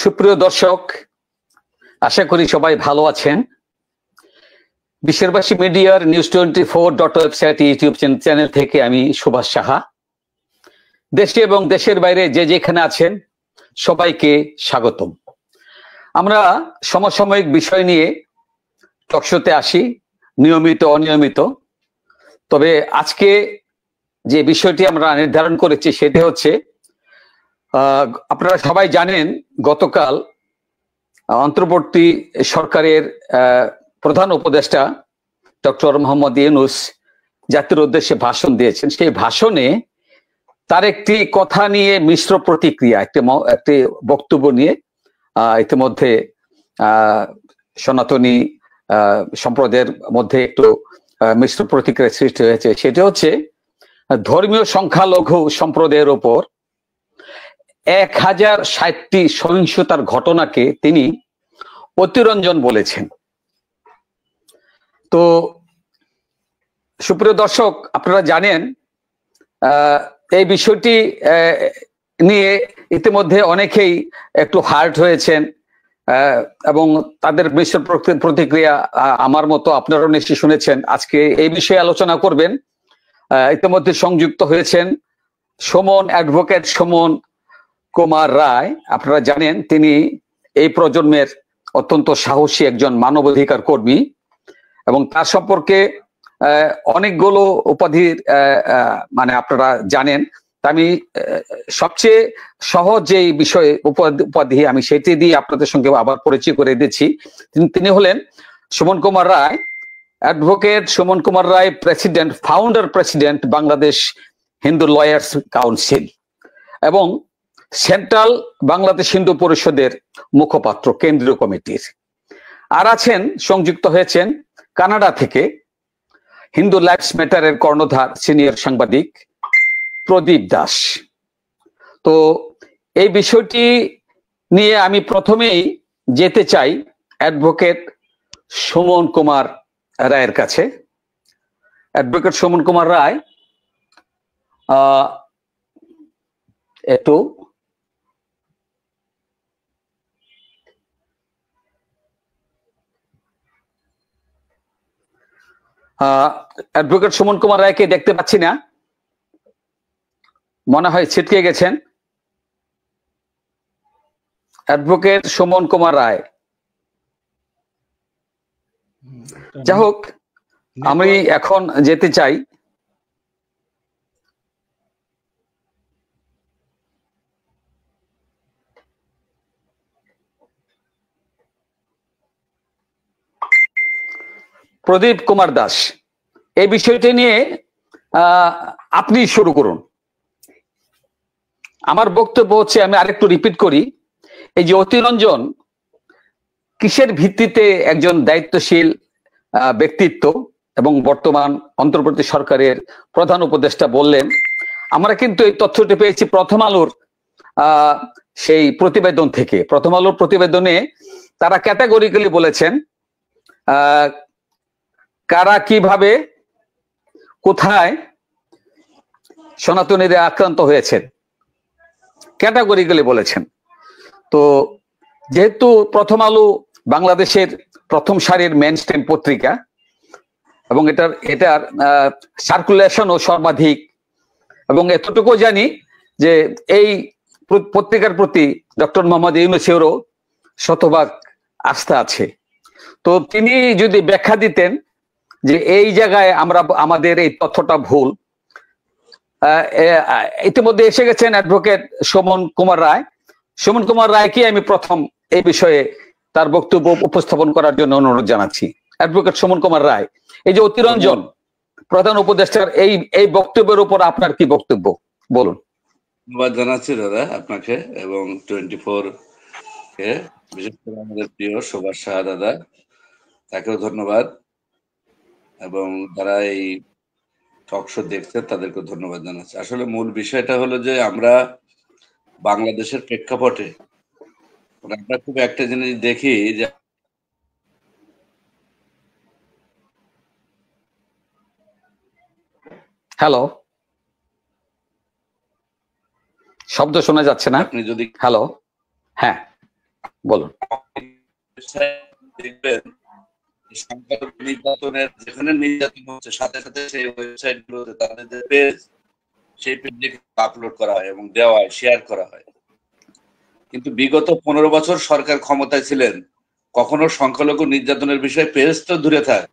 সুপ্রিয় দর্শক, আশা করি সবাই ভালো আছেন। বিশ্বেরবাসী মিডিয়ার নিউজ24 ওয়েবসাইট ইউটিউব চ্যানেল থেকে আমি সুভাষ সাহা। দেশে এবং দেশের বাইরে যে যেখানে আছেন সবাইকে স্বাগতম। আমরা সমসাময়িক বিষয় নিয়ে টকশোতে আসি, নিয়মিত অনিয়মিত। তবে আজকে যে বিষয়টি আমরা নির্ধারণ করেছি সেটি হচ্ছে, আপনারা সবাই জানেন গতকাল অন্তর্বর্তী সরকারের প্রধান উপদেষ্টা ডক্টর মোহাম্মদ ইউনূস জাতির উদ্দেশ্যে ভাষণ দিয়েছেন। সেই ভাষণে তার একটি কথা নিয়ে মিশ্র প্রতিক্রিয়া, একটি বক্তব্য নিয়ে ইতিমধ্যে সনাতনী সম্প্রদায়ের মধ্যে একটু মিশ্র প্রতিক্রিয়া সৃষ্টি হয়েছে। সেটা হচ্ছে ধর্মীয় সংখ্যালঘু সম্প্রদায়ের উপর 1060টি সহিংসতার ঘটনাকে তিনি অতিরঞ্জন বলেছেন। তো সুপ্রিয় দর্শক, আপনারা জানেন এই বিষয়টি নিয়ে ইতিমধ্যে অনেকেই একটু হার্ট হয়েছেন এবং তাদের মিশ্র প্রতিক্রিয়া আমার মতো আপনারাও নিশ্চয়ই শুনেছেন। আজকে এই বিষয়ে আলোচনা করবেন। ইতিমধ্যে সংযুক্ত হয়েছেন অ্যাডভোকেট সুমন কুমার রায়। আপনারা জানেন তিনি এই প্রজন্মের অত্যন্ত সাহসী একজন মানবাধিকার কর্মী এবং তার সম্পর্কে অনেকগুলো উপাধির আপনারা জানেন। আমি সবচেয়ে সহজ যে বিষয় উপাধি আমি সেটি দিয়ে আপনাদের সঙ্গে আবার পরিচয় করে দিচ্ছি। তিনি হলেন Suman Kumar Roy, advocate Suman Kumar Roy, founder president Bangladesh Hindu lawyers council এবং সেন্ট্রাল বাংলাদেশ হিন্দু পরিষদের মুখপাত্র কেন্দ্রীয় কমিটির। আর আছেন, সংযুক্ত হয়েছেন কানাডা থেকে হিন্দু লাইফস ম্যাটারের কর্ণধার সিনিয়র সাংবাদিক প্রদীপ দাস। তো এই বিষয়টি নিয়ে আমি প্রথমেই যেতে চাই অ্যাডভোকেট সুমন কুমার রায়ের কাছে। অ্যাডভোকেট সুমন কুমার রায়, একটু অ্যাডভোকেট সুমন কুমার রায়কে দেখতে পাচ্ছি না, মনে হয় ছিটকে গেছেন। অ্যাডভোকেট সুমন কুমার রায়, যাই হোক, আমি এখন যেতে চাই প্রদীপ কুমার দাস। এই বিষয়টি নিয়ে আপনি শুরু করুন। আমার বক্তব্য হচ্ছে, আমি আরেকটু রিপিট করি, এই যে অতিরঞ্জন কিসের ভিত্তিতে একজন দায়িত্বশীল ব্যক্তিত্ব এবং বর্তমান অন্তর্বর্তী সরকারের প্রধান উপদেষ্টা বললেন। আমরা কিন্তু এই তথ্যটি পেয়েছি প্রথম আলোর সেই প্রতিবেদন থেকে। প্রথম আলোর প্রতিবেদনে তারা ক্যাটাগরিক্যালি বলেছেন কারা কিভাবে কোথায় সনাতনীরা আক্রান্ত হয়েছেন, ক্যাটাগরিক্যালি বলেছেন। তো যেহেতু প্রথম আলো বাংলাদেশের প্রথম সারির মেইনস্ট্রিম পত্রিকা এবং এটার সার্কুলেশনও সর্বাধিক, এবং এতটুকু জানি যে এই পত্রিকার প্রতি ডক্টর মোহাম্মদ ইউনূসেরও শতভাগ আস্থা আছে। তো তিনি যদি ব্যাখ্যা দিতেন যে এই জায়গায় আমাদের এই তথ্যটা ভুল। ইতিমধ্যে এসে গেছেন অ্যাডভোকেট সুমন কুমার রায়। সুমন কুমার রায়কে আমি প্রথম এই বিষয়ে তার বক্তব্য উপস্থাপন করার জন্য অনুরোধ জানাচ্ছি। অ্যাডভোকেট সুমন কুমার রায়, এই যে অতিরঞ্জন প্রধান উপদেষ্টার এই বক্তব্যের উপর আপনার কি বক্তব্য বলুন। ধন্যবাদ জানাচ্ছি দাদা আপনাকে এবং 24 কে, বিশেষ করে আমাদের প্রিয় সুভাষ সাহা দাদা, তাকেও ধন্যবাদ, এবং যারা এই টক শো দেখছে তাদেরকে ধন্যবাদ জানাচ্ছি। আসলে মূল বিষয়টা হলো যে আমরা বাংলাদেশের প্রেক্ষাপটে আমরা খুব একটা জিনিস দেখি যে হ্যালো, শব্দ শোনা যাচ্ছে না। আপনি যদি হ্যালো, হ্যাঁ বলুন। দেখবেন সংখ্যালঘু নির্যাতনের যেখানে নির্যাতন হচ্ছে সাথে সাথে সেই ওয়েবসাইট গুলোতে তাদের যে পেজ, সেই পেজে আপলোড করা হয় এবং দেওয়া হয়, শেয়ার করা হয়। কিন্তু বিগত 15 বছর সরকার ক্ষমতায় ছিলেন, কখনো সংখ্যালঘু নির্যাতনের বিষয়ে পেজ তো দূরে থাক,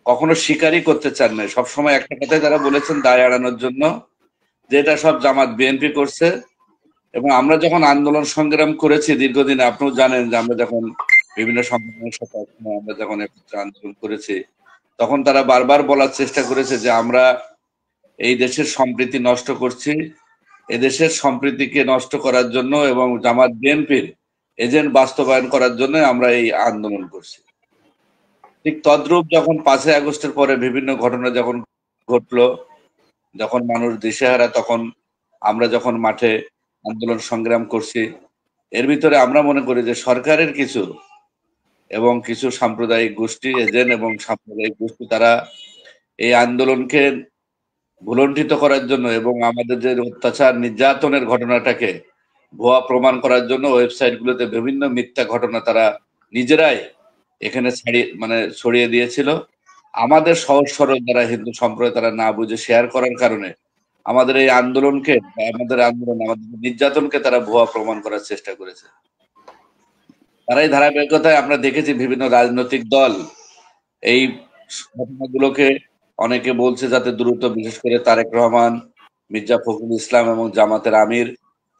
কখনো স্বীকারই করতে চান না। সবসময় একটা কথাই তারা বলেছেন দায় এড়ানোর জন্য, যে এটা সব জামাত বিএনপি করছে। এবং আমরা যখন আন্দোলন সংগ্রাম করেছি দীর্ঘদিন, আপনিও জানেন যে আমরা যখন বিভিন্ন সংগঠনের সাথে আমরা যখন একত্রে আন্দোলন করেছি, তখন তারা বারবার বলার চেষ্টা করেছে যে আমরা এই দেশের সম্প্রীতি নষ্ট করছি, এদেশের সম্প্রীতিকে নষ্ট করার জন্য এবং জামাত বিএনপির এজেন্ট বাস্তবায়ন করার জন্য আমরা এই আন্দোলন করছি। ঠিক তদ্রূপ যখন 5ই আগস্টের পরে বিভিন্ন ঘটনা যখন ঘটলো, যখন মানুষ দিশেহারা, তখন আমরা যখন মাঠে আন্দোলন সংগ্রাম করছি, এর ভিতরে আমরা মনে করি যে সরকারের কিছু এবং কিছু সাম্প্রদায়িক গোষ্ঠী এজেন্ট এবং সাম্প্রদায়িক গোষ্ঠী তারা এই আন্দোলনকে ভুলণ্ঠিত করার জন্য এবং আমাদের যে অত্যাচার নির্যাতনের ঘটনাটাকে ভুয়া প্রমাণ করার জন্য ওয়েবসাইটগুলোতে বিভিন্ন মিথ্যা ঘটনা তারা নিজেরাই এখানে ছড়িয়ে দিয়েছিল। আমাদের সহজ সরল যারা হিন্দু সম্প্রদায় তারা না বুঝে শেয়ার করার কারণে আমাদের এই আন্দোলনকে, আমাদের নির্যাতনকে তারা ভুয়া প্রমাণ করার চেষ্টা করেছে। তার এই ধারাবাহিকতায় আমরা দেখেছি বিভিন্ন রাজনৈতিক দল এই ঘটনাগুলোকে, অনেকে বলছে যাতে দ্রুত, বিশেষ করে তারেক রহমান, মির্জা ফখরুল ইসলাম এবং জামাতের আমির,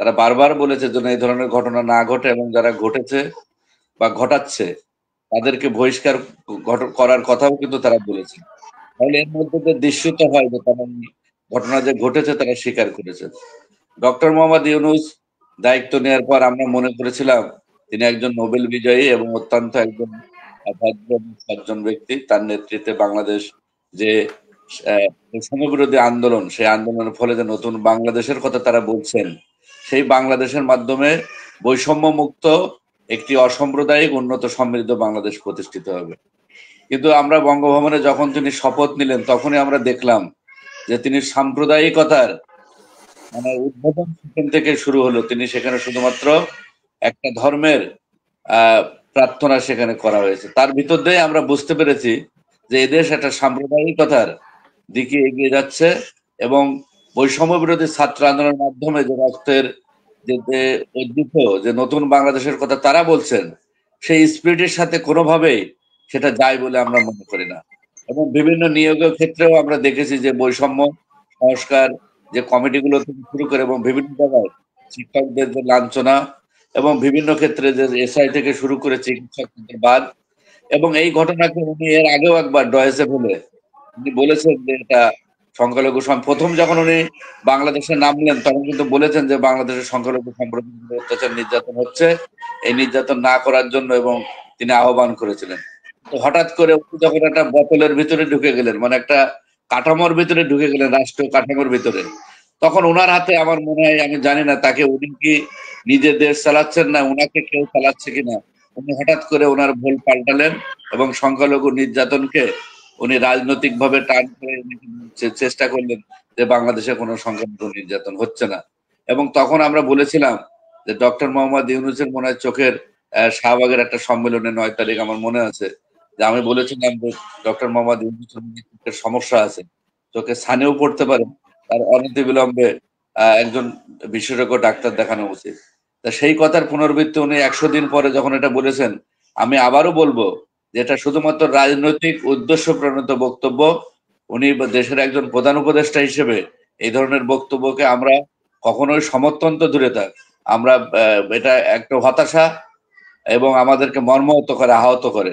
তারা বারবার বলেছে যেন এই ধরনের ঘটনা না ঘটে এবং যারা ঘটেছে বা ঘটাচ্ছে তাদেরকে বহিষ্কার করার কথাও কিন্তু তারা বলেছে। তাহলে এর মধ্যে যে দৃশ্যত হয় যে তারা ঘটনা যে ঘটেছে তারা স্বীকার করেছে। ডক্টর মোহাম্মদ ইউনূস দায়িত্ব নেওয়ার পর আমরা মনে করেছিলাম তিনি একজন নোবেল বিজয়ী এবং অত্যন্ত একজন সজ্জন ব্যক্তি। তার নেতৃত্বে বাংলাদেশ যে বৈষম্যবিরোধী আন্দোলন, সেই আন্দোলনের ফলে যে নতুন বাংলাদেশের কথা তারা বলছেন, সেই বাংলাদেশের মাধ্যমে বৈষম্য মুক্ত একটি অসাম্প্রদায়িক উন্নত সমৃদ্ধ বাংলাদেশ প্রতিষ্ঠিত হবে। কিন্তু আমরা বঙ্গভবনে যখন তিনি শপথ নিলেন, তখনই আমরা দেখলাম যে তিনি সাম্প্রদায়িকতার উদ্বোধন সেখান থেকে শুরু হলো। তিনি সেখানে শুধুমাত্র একটা ধর্মের প্রার্থনা সেখানে করা হয়েছে। তার ভিতর দিয়ে আমরা বুঝতে পেরেছি যে এদেশ একটা সাম্প্রদায়িকতার দিকে এগিয়ে যাচ্ছে এবং বৈষম্য বিরোধী ছাত্র আন্দোলনের মাধ্যমে যে রক্তের যে উদ্দীপ যে নতুন বাংলাদেশের কথা তারা বলছেন, সেই স্পিরিটের সাথে কোনোভাবেই সেটা যায় বলে আমরা মনে করি না। এবং বিভিন্ন নিয়োগের ক্ষেত্রেও আমরা দেখেছি যে বৈষম্য সংস্কার যে কমিটিগুলো থেকে শুরু করে এবং বিভিন্ন জায়গায় শিক্ষকদের যে লাঞ্ছনা এবং বিভিন্ন ক্ষেত্রে যে এসআই থেকে শুরু করে চিকিৎসকদের বাদ, এবং এই ঘটনাকে উনি এর আগেও একবার ডয়েসে বলে উনি বলেছেন যে এটা সংখ্যালঘু প্রথম যখন উনি বাংলাদেশে নামলেন তখন কিন্তু বলেছেন যে বাংলাদেশের সংখ্যালঘু সম্প্রদায়ের অত্যাচার নির্যাতন হচ্ছে, এই নির্যাতন না করার জন্য, এবং তিনি আহ্বান করেছিলেন। তো হঠাৎ করে যখন একটা বোতলের ভিতরে ঢুকে গেলেন, মানে একটা কাঠামোর ভিতরে ঢুকে গেলেন, রাষ্ট্রীয় কাঠামোর ভিতরে, তখন ওনার হাতে আমার মনে হয়, আমি জানি না তাকে উনি কি নিজের দেশ চালাচ্ছেন না ওনাকে কেউ চালাচ্ছে কিনা, উনি হঠাৎ করে ওনার ভুল পাল্টালেন এবং সংখ্যালঘু নির্যাতনকে উনি রাজনৈতিক ভাবে টান করে চেষ্টা করলেন যে বাংলাদেশে কোনো সংখ্যালঘু নির্যাতন হচ্ছে না। এবং তখন আমরা বলেছিলাম যে ডক্টর মোহাম্মদ ইউনূসের মনে হয় চোখের শাহবাগের একটা সম্মেলনে 9 তারিখ আমার মনে আছে যে আমি বলেছিলাম যে ডক্টর মোহাম্মদ ইউনূসের সমস্যা আছে, চোখে ছানিও পড়তে পারে, তার অনতিবিলম্বে একজন বিশেষজ্ঞ ডাক্তার দেখানো উচিত। তা সেই কথার পুনরাবৃত্তি উনি 100 দিন পরে যখন এটা বলেছেন, আমি আবারও বলবো যে এটা শুধুমাত্র রাজনৈতিক উদ্দেশ্য প্রণীত বক্তব্য। উনি দেশের একজন প্রধান উপদেষ্টা হিসেবে এই ধরনের বক্তব্যকে আমরা কখনোই সমর্থন তো দূরে থাক, আমরা এটা একটা হতাশা এবং আমাদেরকে মর্মাহত করে, আহত করে।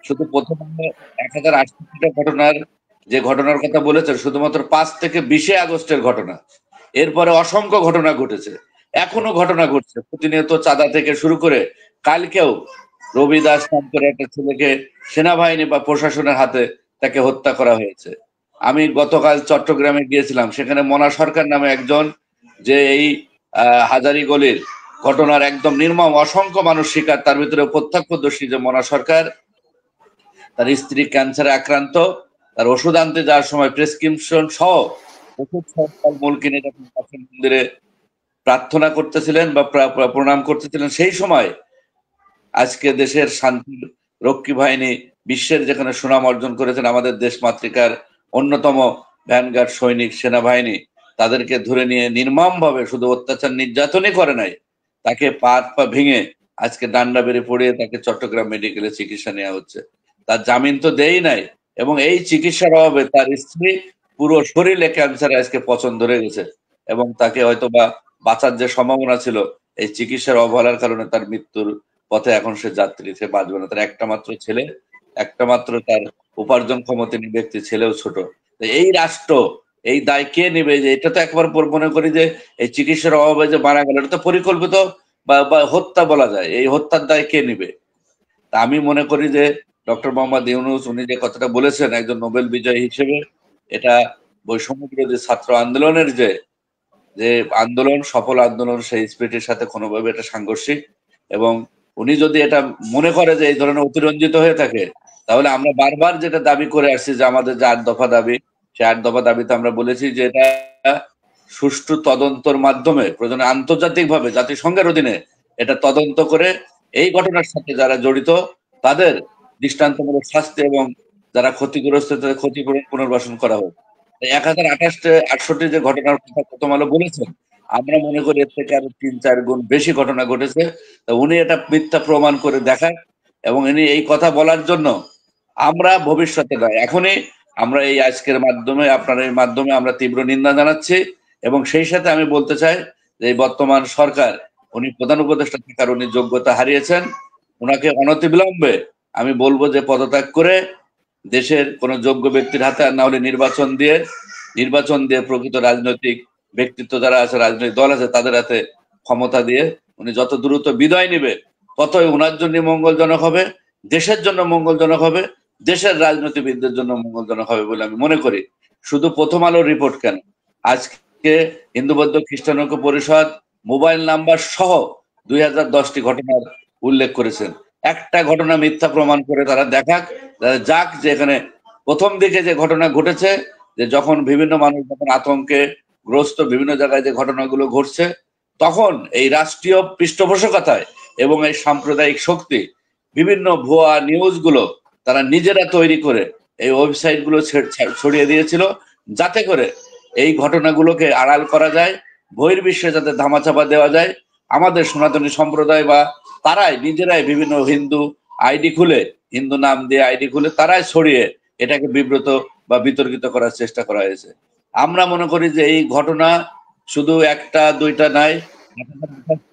শুধু প্রথমে 1068টা ঘটনার যে ঘটনার কথা বলেছেন শুধুমাত্র 5 থেকে 20 আগস্টের ঘটনা, এরপরে অসংখ্য ঘটনা ঘটেছে, এখনো ঘটনা ঘটছে প্রতিনিয়ত, চাঁদা থেকে শুরু করে কালকেও রবি দাস নাম করে একটা ছেলেকে সেনাবাহিনী বা প্রশাসনের হাতে তাকে হত্যা করা হয়েছে। আমি গতকাল চট্টগ্রামে গিয়েছিলাম, সেখানে মনা সরকার নামে একজন, যে এই হাজারীগলির ঘটনার একদম নির্মম অসংখ্য মানুষ শিকার, তার ভিতরে প্রত্যক্ষদর্শী যে মনা সরকার, তার স্ত্রী ক্যান্সারে আক্রান্ত, তার ওষুধ আনতে যাওয়ার সময় প্রেসক্রিপশন সহ ওষুধ মূল কিনে যখন মন্দিরে প্রার্থনা করতেছিলেন বা প্রণাম করতেছিলেন, সেই সময় আজকে দেশের শান্তি রক্ষী বাহিনী বিশ্বের যেখানে সুনাম অর্জন করেছেন, আমাদের দেশ মাতৃকার অন্যতম ভ্যানগার্ড সৈনিক সেনাবাহিনী তাদেরকে ধরে নিয়ে নির্মমভাবে শুধু অত্যাচার নির্যাতনই করে নাই, তাকে পা ভেঙে আজকে ডান্ডা বেড়ে পড়িয়ে তাকে চট্টগ্রাম মেডিকেলে চিকিৎসা নেওয়া হচ্ছে। তার জামিন তো দেই নাই, এবং এই চিকিৎসার অভাবে তার স্ত্রী পুরো শরীরে ক্যান্সারে আজকে পচন ধরে গেছে, এবং তাকে হয়তো বা বাঁচার যে সম্ভাবনা ছিল এই চিকিৎসার অবহেলার কারণে তার মৃত্যুর পথে এখন সে যাত্রী, সে বাঁচবে না। তার একটা মাত্র ছেলে, একটা মাত্র তার উপার্জন ক্ষমতাহীন ব্যক্তি, ছেলেও ছোট। এই রাষ্ট্র এই দায় কে নেবে? যে এটা তো একবার মনে করি যে এই চিকিৎসার অভাবে যে মারা গেল, এটা তো পরিকল্পিত বা হত্যা বলা যায়। এই হত্যার দায় কে নেবে? তা আমি মনে করি যে ডক্টর মোহাম্মদ ইউনূস উনি যে কথাটা বলেছেন একজন নোবেল বিজয়ী হিসেবে, এটা বৈষম্য বিরোধী ছাত্র আন্দোলনের যে আন্দোলন, সফল আন্দোলন, সেই স্পিরিটের সাথে কোনোভাবে এটা সাংঘর্ষিক। এবং উনি যদি এটা মনে করে যে এই ধরনের অতিরঞ্জিত হয়ে থাকে, তাহলে আমরা বারবার যেটা দাবি করে আসছি যে আমাদের যে 8 দফা দাবি, সেই 8 দফা দাবিতে আমরা বলেছি যে এটা সুষ্ঠু তদন্তর মাধ্যমে, প্রয়োজনে আন্তর্জাতিকভাবে জাতিসংঘের অধীনে এটা তদন্ত করে এই ঘটনার সাথে যারা জড়িত তাদের দৃষ্টান্তমূলক শাস্তি, এবং যারা ক্ষতিগ্রস্ত তাদের ক্ষতিপূরণ পুনর্বাসন করা হোক। 1068 যে ঘটনার কথা প্রথম আলো বলেছেন, আমরা মনে করি এর থেকে আরো 3-4 গুণ বেশি ঘটনা ঘটেছে। তা উনি এটা মিথ্যা প্রমাণ করে দেখান, এবং ইনি এই কথা বলার জন্য আমরা ভবিষ্যতে নয়, এখনই আমরা এই আজকের মাধ্যমে, আপনার এই মাধ্যমে আমরা তীব্র নিন্দা জানাচ্ছি। এবং সেই সাথে আমি বলতে চাই যে এই বর্তমান সরকার, উনি প্রধান উপদেষ্টা থাকার উনি যোগ্যতা হারিয়েছেন। ওনাকে অনতিবিলম্বে আমি বলবো যে পদত্যাগ করে দেশের কোন যোগ্য ব্যক্তির হাতে, আর না হলে নির্বাচন দিয়ে প্রকৃত রাজনৈতিক ব্যক্তিত্ব যারা আছে, রাজনৈতিক দল আছে, তাদের হাতে ক্ষমতা দিয়ে উনি যত দ্রুত বিদায় নেবে ততই ওনার জন্য মঙ্গলজনক হবে, দেশের জন্য মঙ্গলজনক হবে, দেশের রাজনীতিবিদদের জন্য মঙ্গলজনক হবে বলে আমি মনে করি। শুধু প্রথম আলোর রিপোর্ট কেন, আজকে হিন্দু বৌদ্ধ খ্রিস্টান ঐক্য পরিষদ মোবাইল নাম্বার সহ 2010টি ঘটনার উল্লেখ করেছেন। একটা ঘটনা মিথ্যা প্রমাণ করে তারা দেখাক, যাক, যে এখানে প্রথম দিকে যে ঘটনা ঘটেছে, যে যখন বিভিন্ন মানুষ যখন আতঙ্কে গ্রস্ত, বিভিন্ন জায়গায় যে ঘটনাগুলো ঘটছে, তখন এই রাষ্ট্রীয় পৃষ্ঠপোষকতায় এবং এই সাম্প্রদায়িক শক্তি বিভিন্ন ভুয়া নিউজ গুলো তারা নিজেরা তৈরি করে এই ওয়েবসাইট গুলো ছড়িয়ে দিয়েছিল, যাতে করে এই ঘটনাগুলোকে আড়াল করা যায়, বহির্বিশ্বে যাতে ধামাচাপা দেওয়া যায়। আমাদের সনাতনী সম্প্রদায় বা তারাই নিজেরাই বিভিন্ন হিন্দু আইডি খুলে, হিন্দু নাম দিয়ে আইডি খুলে তারাই ছড়িয়ে এটাকে বিব্রত বা বিতর্কিত করার চেষ্টা করা হয়েছে। আমরা মনে করি যে এই ঘটনা শুধু একটা দুইটা নয়,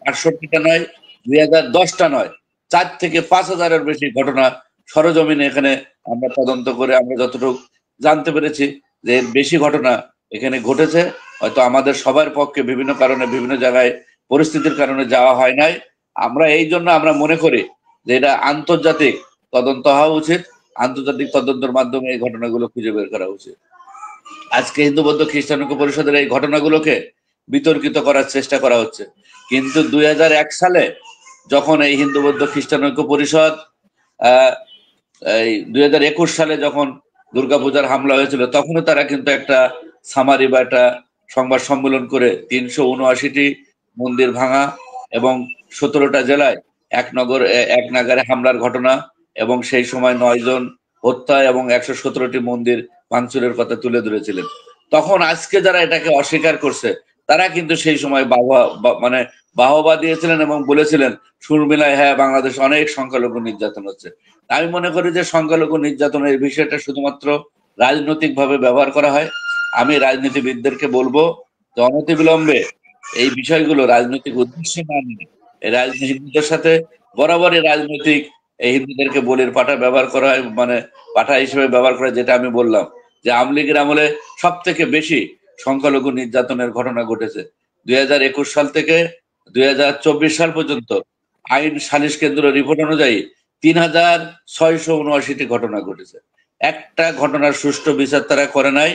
68টা নয়, 2010টা নয়, 4 থেকে 5,000-এর বেশি ঘটনা সরজমিনে এখানে আমরা তদন্ত করে আমরা যতটুকু জানতে পেরেছি যে বেশি ঘটনা এখানে ঘটেছে। হয়তো আমাদের সবার পক্ষে বিভিন্ন কারণে, বিভিন্ন জায়গায় পরিস্থিতির কারণে যাওয়া হয় নাই। আমরা এই জন্য আমরা মনে করি যে এটা আন্তর্জাতিক তদন্ত হওয়া উচিত, আন্তর্জাতিক তদন্তের মাধ্যমে এই ঘটনাগুলো খুঁজে বের করা উচিত। আজকে হিন্দু বৌদ্ধ খ্রিস্টান ঐক্য পরিষদের এই ঘটনাগুলোকে বিতর্কিত করার চেষ্টা করা হচ্ছে, কিন্তু 2001 সালে যখন এই হিন্দু বৌদ্ধ খ্রিস্টান ঐক্য পরিষদ এই 2021 সালে যখন দুর্গাপূজার হামলা হয়েছিল, তখনও তারা কিন্তু একটা সামারি বা একটা সংবাদ সম্মেলন করে 379টি মন্দির ভাঙা এবং 17টা জেলায় এক নাগারে হামলার ঘটনা, এবং সেই সময় 9 জন হত্যা এবং 117টি মন্দির ভাঙচুরের কথা তুলে ধরেছিলেন। তখন আজকে যারা এটাকে অস্বীকার করছে, তারা কিন্তু সেই সময় বাহবা দিয়েছিলেন এবং বলেছিলেন সুরমিলায়, হ্যাঁ, বাংলাদেশ অনেক সংখ্যালঘু নির্যাতন হচ্ছে। আমি মনে করি যে সংখ্যালঘু নির্যাতনের বিষয়টা শুধুমাত্র রাজনৈতিক ভাবে ব্যবহার করা হয়। আমি রাজনীতিবিদদেরকে বলবো যে অনতিবিলম্বে এই বিষয়গুলো রাজনৈতিক উদ্দেশ্যে না নিয়ে, এই রাজনীতিবিদদের সাথে বরাবরই রাজনৈতিক এই হিন্দুদেরকে বলির পাঠা ব্যবহার করা হয়, পাঠা হিসেবে ব্যবহার করা। যেটা আমি বললাম যে আওয়ামী লীগের আমলে সব থেকে বেশি সংখ্যালঘু নির্যাতনের ঘটনা ঘটেছে। 2021 সাল থেকে 2024 সাল পর্যন্ত আইন সালিশ কেন্দ্র রিপোর্ট অনুযায়ী 3679টি ঘটনা ঘটেছে। একটা ঘটনার সুষ্ঠু বিচার তারা করে নাই।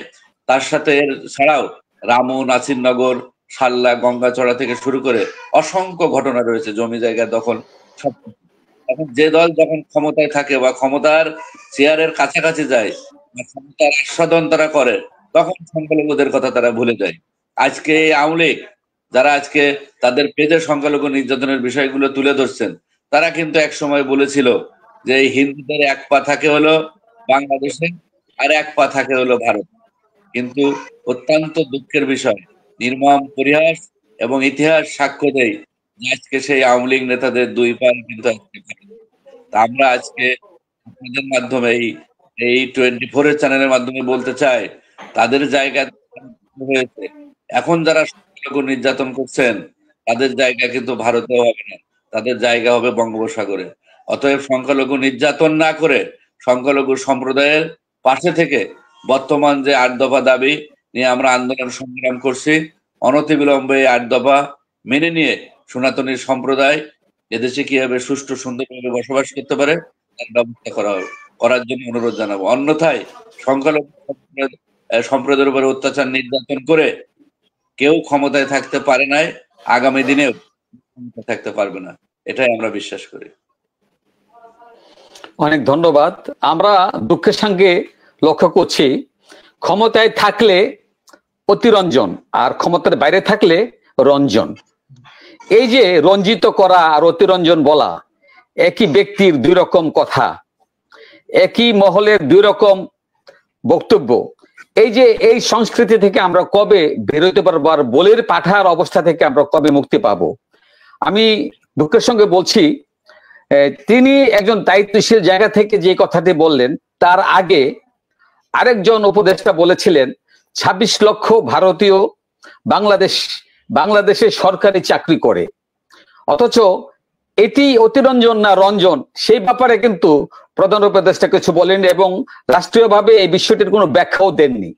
তার সাথে এর ছাড়াও রামু, নাসিরনগর, সাল্লা, গঙ্গাচড়া থেকে শুরু করে অসংখ্য ঘটনা রয়েছে, জমি জায়গা দখল, সব। এখন যে দল যখন ক্ষমতায় থাকে বা ক্ষমতার চেয়ারের কাছাকাছি যায়, ক্ষমতার আস্বাদন তারা করে, তখন সংখ্যালঘুদের কথা তারা ভুলে যায়। আজকে আওয়ামী লীগ যারা আজকে তাদের পেজে সংখ্যালঘু নির্যাতনের বিষয়গুলো তুলে ধরছেন, তারা কিন্তু এক সময় বলেছিল যে এই হিন্দুদের এক পা থাকে হলো বাংলাদেশে আর এক পা থাকে হলো ভারত। কিন্তু অত্যন্ত দুঃখের বিষয়, নির্মম পরিহাস এবং ইতিহাস সাক্ষ্য দেয় যে আজকে সেই আওয়ামী লীগ নেতাদের দুই পা কিন্তু আজকে ভারত। তা আমরা আজকে আপনাদের মাধ্যমে এই 24 এর চ্যানেলের মাধ্যমে বলতে চাই, তাদের জায়গা হয়েছে, এখন যারা সংখ্যালঘু নির্যাতন করছেন তাদের জায়গা কিন্তু ভারতেও হবে না, তাদের জায়গা হবে বঙ্গোপসাগরে। অতএব সংখ্যালঘু নির্যাতন না করে সংখ্যালঘু সম্প্রদায়ের পাশে থেকে বর্তমান যে 8 দফা দাবি নিয়ে আমরা আন্দোলন সংগ্রাম করছি, অনতিবিলম্বে 8 দফা মেনে নিয়ে সনাতনী সম্প্রদায় এদেশে কিভাবে সুষ্ঠু সুন্দরভাবে বসবাস করতে পারে তার ব্যবস্থা করার জন্য অনুরোধ জানাবো। অন্যথায় সংখ্যালঘু সম্প্রদায়ের উপরে অত্যাচার নির্যাতন করে কেউ ক্ষমতায় থাকতে পারে নাই, আগামী দিনেও থাকতে পারবে না, এটাই আমরা বিশ্বাস করি। অনেক ধন্যবাদ। আমরা দুঃখের সঙ্গে লক্ষ্য করছি, ক্ষমতায় থাকলে অতিরঞ্জন আর ক্ষমতার বাইরে থাকলে রঞ্জন। এই যে রঞ্জিত করা আর অতিরঞ্জন বলা একই ব্যক্তির দুই রকম কথা, একই মহলের দুই রকম বক্তব্য। এই যে এই সংস্কৃতি থেকে আমরা কবে বেরোতে পারবো আর বলের পাঠার অবস্থা থেকে আমরা কবে মুক্তি পাবো? আমি দুঃখের সঙ্গে বলছি, তিনি একজন দায়িত্বশীল জায়গা থেকে যে কথাটি বললেন, তার আগে আরেকজন উপদেষ্টা বলেছিলেন 26 লক্ষ ভারতীয় বাংলাদেশে সরকারি চাকরি করে। অথচ এটি অতিরঞ্জন না রঞ্জন সেই ব্যাপারে কিন্তু প্রধান উপদেষ্টা কিছু বলেননি এবং রাষ্ট্রীয়ভাবে এই বিষয়টির কোনো ব্যাখ্যাও দেননি।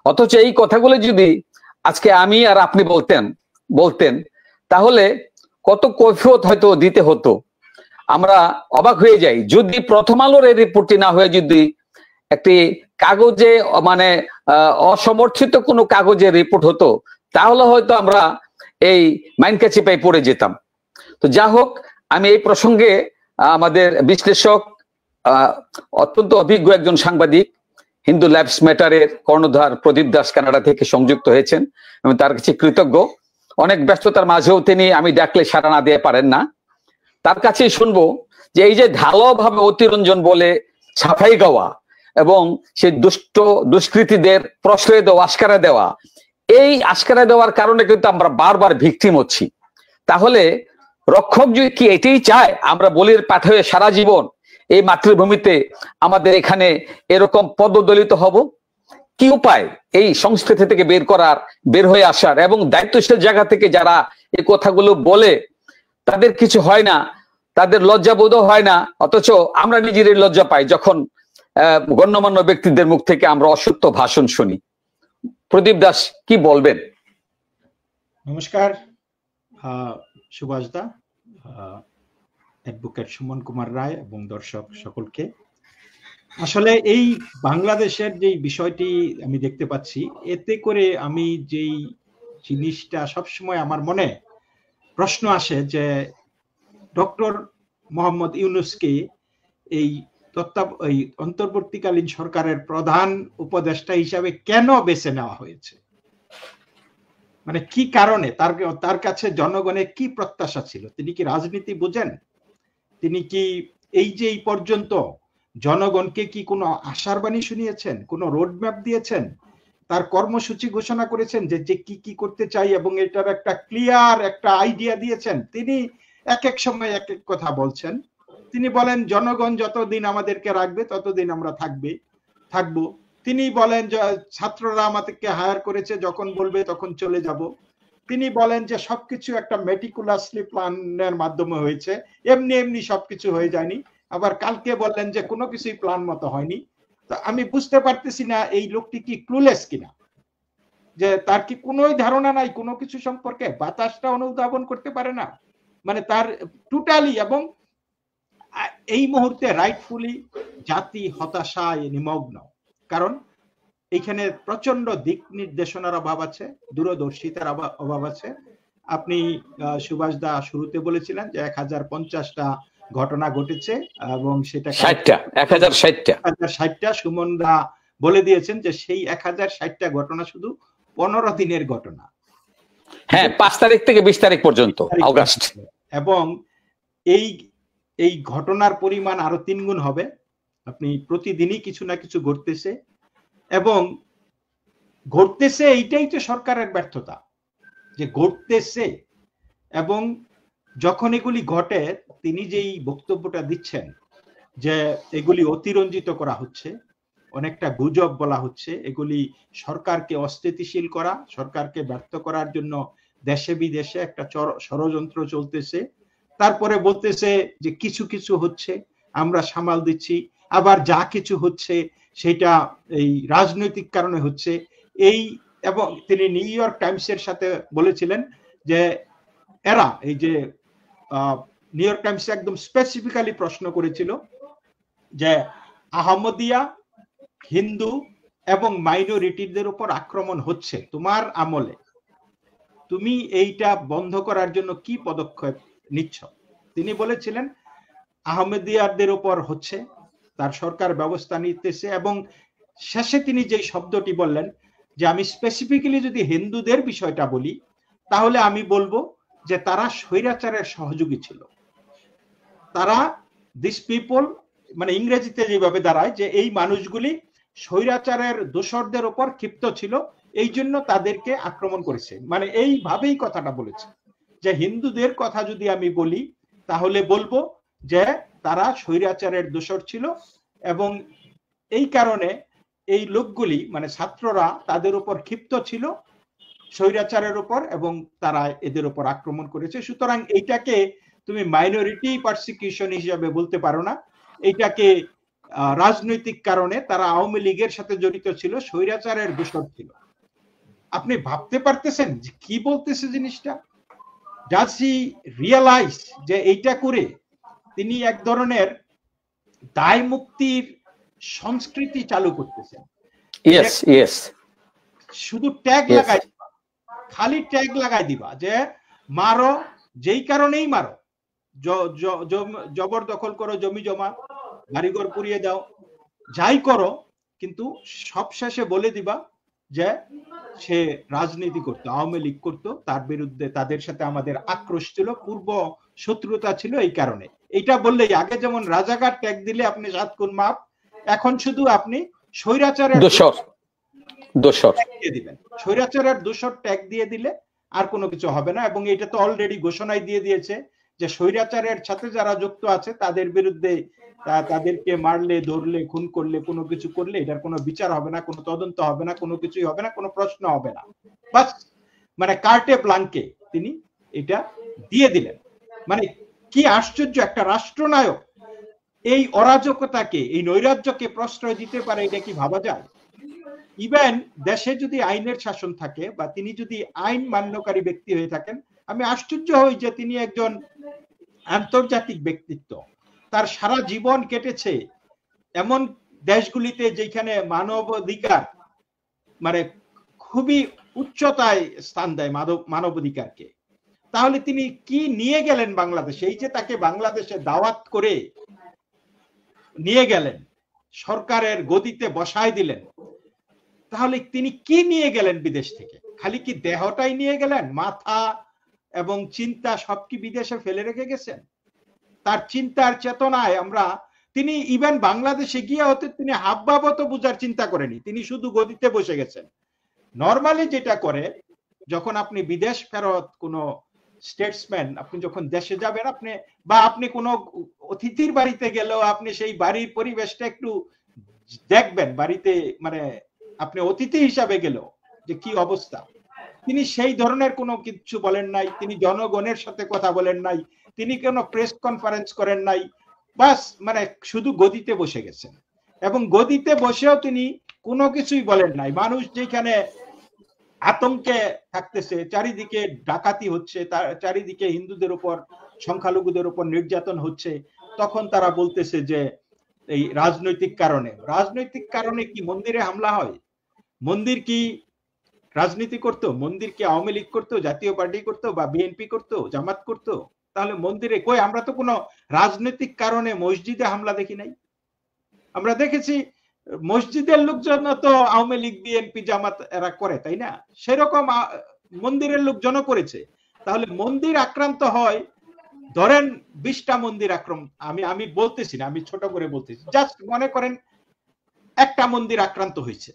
অথচ এই কথাগুলো যদি আজকে আমি আর আপনি বলতেন তাহলে কত কৈফিয়ত হয়তো দিতে হতো। আমরা অবাক হয়ে যাই, যদি প্রথম আলোর এই রিপোর্টটি না হয়ে যদি একটি কাগজে মানে অসমর্থিত কোনো কাগজে রিপোর্ট হতো তাহলে হয়তো আমরা এই মাইনকাছি পাই পড়ে যেতাম। তো যা হোক, আমি এই প্রসঙ্গে আমাদের বিশ্লেষক অত্যন্ত অভিজ্ঞ একজন সাংবাদিক হিন্দু লাইভস ম্যাটারের কর্ণধার প্রদীপ দাস কানাডা থেকে সংযুক্ত হয়েছেন, আমি তার কাছে কৃতজ্ঞ। অনেক ব্যস্ততার মাঝেও তিনি আমি ডাকলে সাড়া না দিয়ে পারেন না। তার কাছেই শুনবো যে এই যে ঢালাওভাবে অতিরঞ্জন বলে ছাপাই গাওয়া এবং সেই দুষ্কৃতীদের প্রশ্রয় দেওয়া, আস্কারা দেওয়া, এই আস্কারা দেওয়ার কারণে কিন্তু আমরা বারবার ভিকটিম হচ্ছি। তাহলে রক্ষক যদি কি এটাই চায় আমরা বলির পাঠে সারা জীবন এই মাতৃভূমিতে আমাদের এখানে এরকম পদদলিত হব? কি উপায় এই সংস্কৃতি থেকে বের হয়ে আসার এবং দায়িত্বশীল জায়গা থেকে যারা এই কথাগুলো বলে তাদের কিছু হয় না, তাদের লজ্জাবোধও হয় না, অথচ আমরা নিজেরই লজ্জা পাই যখন গণ্যমান্য ব্যক্তিদের মুখ থেকে আমরা অসত্য ভাষণ শুনি। প্রদীপ দাস কি বলবেন? নমস্কার সুভাষ দা, অ্যাডভোকেট সুমন কুমার রায় এবং দর্শক সকলকে। আসলে এই বাংলাদেশের যে বিষয়টি আমি দেখতে পাচ্ছি, এতে করে আমি যেই জিনিসটা সবসময় আমার মনে প্রশ্ন আসে যে ডক্টর মোহাম্মদ ইউনূসকে এই অন্তর্বর্তীকালীন সরকারের প্রধান উপদেষ্টা হিসাবে কেন বেছে নেওয়া হয়েছে? মানে কি কারণে? তার কাছে জনগণের কি প্রত্যাশা ছিল? তিনি কি রাজনীতি বোঝেন? তিনি কি এই যে এই পর্যন্ত জনগণকে কি কোনো আশার বাণী শুনিয়েছেন, কোনো রোডম্যাপ দিয়েছেন, তার কর্মসূচি ঘোষণা করেছেন যে কি কি করতে চাই এবং এটার একটা ক্লিয়ার একটা আইডিয়া দিয়েছেন? তিনি এক এক সময় এক এক কথা বলছেন। তিনি বলেন জনগণ যতদিন আমাদেরকে রাখবে ততদিন আমরা থাকবো। তিনি বলেন যে ছাত্ররা আমাদেরকে হায়ার করেছে, যখন বলবে তখন চলে যাব। তিনি বলেন যে সবকিছু একটা মেটিকুলাসলি প্ল্যানের মাধ্যমে হয়েছে, এমনি সবকিছু হয়ে যায়নি। আবার কালকে বললেন যে কোনো কিছুই প্ল্যান মতো হয়নি। তো আমি বুঝতে পারতেছি না এই লোকটি কি ক্লুলেস কিনা, যে তার কি কোনোই ধারণা নাই কোনো কিছু সম্পর্কে, বাতাসটা অনুধাবন করতে পারে না, মানে তার টোটালি। এবং এই মুহূর্তে রাইটফুলি জাতি হতাশায় নিমগ্ন, কারণ এখানে প্রচন্ড দিক নির্দেশনার অভাব আছে, দূরদর্শিতার অভাব আছে। আপনি সুভাষ দা শুরুতে বলেছিলেন যে 1050টা ঘটনা ঘটেছে এবং সেটা 1060টা। সুমন দা বলে দিয়েছেন যে সেই 1060টা ঘটনা শুধু 15 দিনের ঘটনা। হ্যাঁ, 5 তারিখ থেকে 20 তারিখ পর্যন্ত, আগস্ট। এবং এই এই ঘটনার পরিমাণ আরো 3 গুণ হবে। আপনি প্রতিদিনই কিছু না কিছু ঘটতেছে, এবং ঘটতেছে, এইটাই তো সরকারের ব্যর্থতা যে ঘটতেছে। এবং যখন এগুলি ঘটে, তিনি যেই বক্তব্যটা দিচ্ছেন যে এগুলি অতিরঞ্জিত করা হচ্ছে, অনেকটা গুজব বলা হচ্ছে, এগুলি সরকারকে অস্থিতিশীল করা, সরকারকে ব্যর্থ করার জন্য দেশে বিদেশে একটা ষড়যন্ত্র চলতেছে। তারপরে বলতেছে যে কিছু কিছু হচ্ছে, আমরা সামাল দিচ্ছি, আবার যা কিছু হচ্ছে সেটা এই রাজনৈতিক কারণে হচ্ছে। এই এবং তিনি নিউ ইয়র্ক টাইমসের সাথে বলেছিলেন যে এরা, এই যে নিউ ইয়র্ক টাইমস একদম স্পেসিফিক্যালি প্রশ্ন করেছিল যে আহমদিয়া, হিন্দু এবং মাইনরিটিদের উপর আক্রমণ হচ্ছে তোমার আমলে, তুমি এইটা বন্ধ করার জন্য কি পদক্ষেপ নিচ্ছ? তিনি বলেছিলেন আহমদিয়াদের উপর হচ্ছে, তার সরকার ব্যবস্থা নিতেছে। এবং শেষে তিনি যে শব্দটি বললেন যে আমি স্পেসিফিক্যালি যদি হিন্দুদের বিষয়টা বলি, তাহলে আমি বলবো যে তারা স্বৈরাচারের সহযোগী ছিল। তারা, দিস পিপল, মানে ইংরেজিতে যেভাবে দাঁড়ায় যে এই মানুষগুলি স্বৈরাচারের দোসরদের উপর ক্ষিপ্ত ছিল, এই জন্য তাদেরকে আক্রমণ করেছে। মানে এইভাবেই কথাটা বলেছে যে হিন্দুদের কথা যদি আমি বলি, তাহলে বলবো যে তারা স্বৈরাচারের দোসর ছিল, এবং এই কারণে এই লোকগুলি, মানে ছাত্ররা, তাদের উপর ক্ষিপ্ত ছিল স্বৈরাচারের উপর, এবং তারা এদের উপর আক্রমণ করেছে। সুতরাং এইটাকে তুমি মাইনরিটি পারসিকিউশন হিসাবে বলতে পারো না, এইটাকে রাজনৈতিক কারণে তারা আওয়ামী লীগের সাথে জড়িত ছিল, স্বৈরাচারের দোসর ছিল। আপনি ভাবতে পারতেছেন যে কি বলতেছে জিনিসটা? ডাজ হি রিয়ালাইজ যে এইটা করে তিনি এক ধরনের দায় মুক্তির সংস্কৃতি চালু করতেছেন? ইয়েস ইয়েস, শুধু ট্যাগ লাগাই দিবা, খালি ট্যাগ লাগাই দিবা যে মারো, যেই কারণেই মারো, জবরদখল করো, জমি জমা, বাড়িঘর পুড়িয়ে দাও, যাই করো, কিন্তু সবশেষে বলে দিবা যে সে রাজনীতি করতো, আওয়ামী লীগ করতো, তার বিরুদ্ধে তাদের সাথে আমাদের আক্রোশ ছিল, পূর্ব শত্রুতা ছিল, এই কারণে। এটা বললেই, আগে যেমন রাজাকার ট্যাগ দিলে আপনি 7 গুণ মাপ, এখন শুধু আপনি স্বৈরাচারের দোসর দিয়ে দিবেন, স্বৈরাচারের দোসর ট্যাগ দিয়ে দিলে আর কোনো কিছু হবে না। এবং এটা তো অলরেডি ঘোষণাই দিয়ে দিয়েছে যে স্বৈরাচারের সাথে যারা যুক্ত আছে তাদের বিরুদ্ধে, তাদেরকে মারলে, ধরলে, খুন করলে, কোনো কিছু করলে এটার কোনো বিচার হবে না, কোনো তদন্ত হবে না, কোনো কিছুই হবে না, কোনো প্রশ্ন হবে না। বাস, মানে কার্টে ব্লাঙ্কে তিনি এটা দিয়ে দিলেন। মানে কি আশ্চর্য, একটা রাষ্ট্রনায়ক এই অরাজকতাকে, এই নৈরাজ্যকে প্রশ্রয় দিতে পারে, এটা কি ভাবা যায়? ইভেন দেশে যদি আইনের শাসন থাকে, বা তিনি যদি আইন মান্যকারী ব্যক্তি হয়ে থাকেন, আমি আশ্চর্য হই যে তিনি একজন আন্তর্জাতিক ব্যক্তিত্ব, তার সারা জীবন কেটেছে এমন দেশগুলিতে যেখানে মানবাধিকার মানে খুবই উচ্চতায় স্থান দেয় মানবাধিকারকে। তাহলে তিনি কি নিয়ে গেলেন বাংলাদেশে? এই যে তাকে বাংলাদেশে দাওয়াত করে নিয়ে গেলেন, সরকারের গদিতে বসায় দিলেন, তাহলে তিনি কি নিয়ে গেলেন বিদেশ থেকে? খালি কি দেহটাই নিয়ে গেলেন? মাথা এবং চিন্তা সব কি বিদেশে ফেলে রেখে গেছেন? তার চিন্তার চেতনায় আমরা, তিনি ইভেন বাংলাদেশে গিয়ে হতে তিনি হাবভাবত বুঝার চিন্তা করেনি, তিনি শুধু গদিতে বসে গেছেন। নর্মালি যেটা করে, যখন আপনি বিদেশ ফেরত কোনো স্টেটসম্যান, আপনি যখন দেশে যাবেন, আপনি বা আপনি কোনো অতিথির বাড়িতে গেলেও আপনি সেই বাড়ির পরিবেশটা একটু দেখবেন, বাড়িতে মানে আপনি অতিথি হিসাবে গেলেও যে কি অবস্থা। তিনি সেই ধরনের কোনো কিছু বলেন নাই, তিনি জনগণের সাথে কথা বলেন নাই, তিনি কোনো প্রেস কনফারেন্স করেন নাই, বাস মানে শুধু গদিতে বসে গেছেন। এবং গদিতে বসেও তিনি কোনো কিছুই বলেন নাই। মানুষ যেখানে আতঙ্কে থাকতেছে, চারিদিকে ডাকাতি হচ্ছে, চারিদিকে হিন্দুদের উপর, সংখ্যালঘুদের উপর নির্যাতন হচ্ছে, তখন তারা বলতেছে যে এই রাজনৈতিক কারণে। রাজনৈতিক কারণে কি মন্দিরে হামলা হয়? মন্দির কি রাজনীতি করতো? মন্দির কি আওয়ামী লীগ করতো, জাতীয় পার্টি করতো, বা বিএনপি করতো, জামাত করতো? তাহলে মন্দিরে কই? আমরা তো কোনো রাজনৈতিক কারণে মসজিদে হামলা দেখি নাই। আমরা দেখেছি মসজিদের লোকজন তো আওয়ামী লীগ, বিএনপি, জামাত এরা করে, তাই না? সেরকম মন্দিরের লোকজনও করেছে। তাহলে মন্দির আক্রান্ত হয় ধরেন 20টা মন্দির আক্রমণ, আমি বলতেছি না, আমি ছোট করে বলতেছি, জাস্ট মনে করেন একটা মন্দির আক্রান্ত হয়েছে,